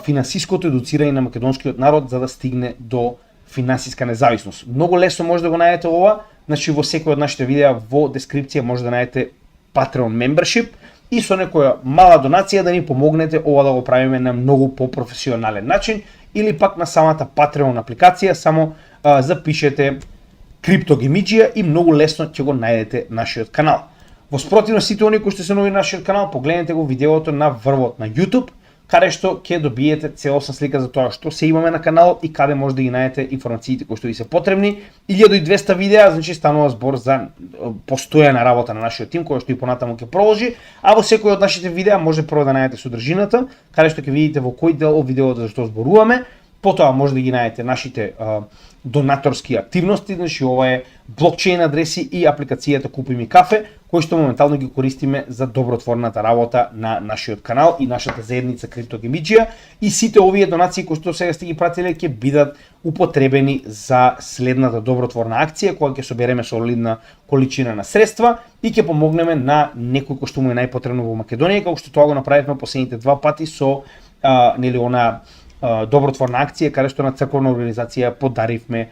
финансиското едуцирање на македонскиот народ за да стигне до финансиска независност. Многу лесно може да го најдете ова, значи во секој од нашите видеа во дескрипција може да најдете Patreon membership и со некоја мала донација да ни помогнете ова да го правиме на многу попрофесионален начин или пак на самата Patreon апликација, само запишете CryptoGamidžija и многу лесно ќе го најдете нашиот канал. Во спротивно сите оние кои што се нови на нашиот канал, погледнете го видеото на врвот на YouTube, каде што ќе добиете целосна слика за тоа што се имаме на каналот и каде може да ги најдете информациите кои што ви се потребни. 1200 видеа, значи станува збор за постојана работа на нашиот тим, која што и понатаму ќе продолжи, а во секој од нашите видеа може прво да најдете содржината, каде што ќе видите во кој дел од видеото за што зборуваме. Потоа може да ги најдете нашите донаторски активности, значи ова е блокчейн адреси и апликацијата Купи ми кафе, кои што моментално ги користиме за добротворната работа на нашиот канал и нашата заедница CryptoGamidžija, и сите овие донации кои што сега сте ги пратиле ќе бидат употребени за следната добротворна акција која ќе собереме солидна количина на средства и ќе помогнеме на некој кој што му е најпотребно во Македонија, како што тоа го направивме последните 2 пати со она добротворна акција каде што на црковна организација подаривме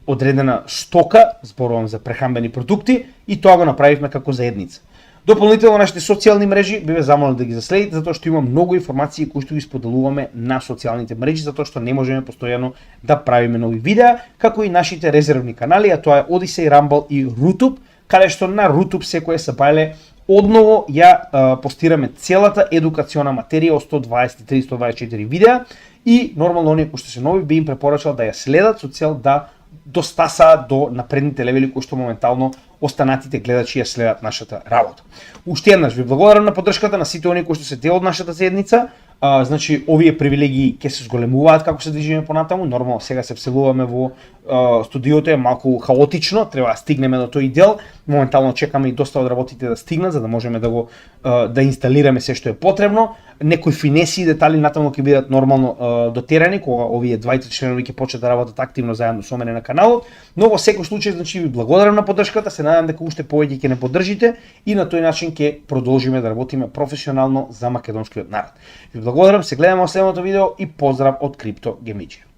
одредена стока, зборувам за прехранбени продукти, и тоа го направивме како заедница. Дополнително нашите социјални мрежи би ве замолил да ги заследите, затоа што има многу информации кои што ги споделуваме на социјалните мрежи, затоа што не можеме постојано да правиме нови видеа, како и нашите резервни канали, а тоа е Odyssey, Rumble и Rutube, каде што на Rutube секоја сабајле одново ја постираме целата едукациона материја од 123-124 видеа и нормално оние кои што се нови би им препорачал да ја следат со цел да достасаат до напредните левели кои што моментално останатите гледачи ја следат нашата работа. Уште еднаш ви благодарам на поддршката на сите оние кои што се дел од нашата заедница. Значи овие привилегии ќе се зголемуваат како се движиме понатаму. Нормално сега се вселуваме во студиото, е малку хаотично, треба да стигнеме до тој дел. Моментално чекаме и доста од работите да стигнат за да можеме да инсталираме се што е потребно. Некои финеси и детали натаму ќе бидат нормално дотерани кога овие двајца членови ќе почнат да работат активно заедно со мене на каналот. Но во секој случај значи ви благодарам на поддршката, се надевам дека уште повеќе ќе не поддржите и на тој начин ќе продолжиме да работиме професионално за македонскиот народ. Ви благодарам, се гледаме во следното видео и поздрав од CryptoGamidžija.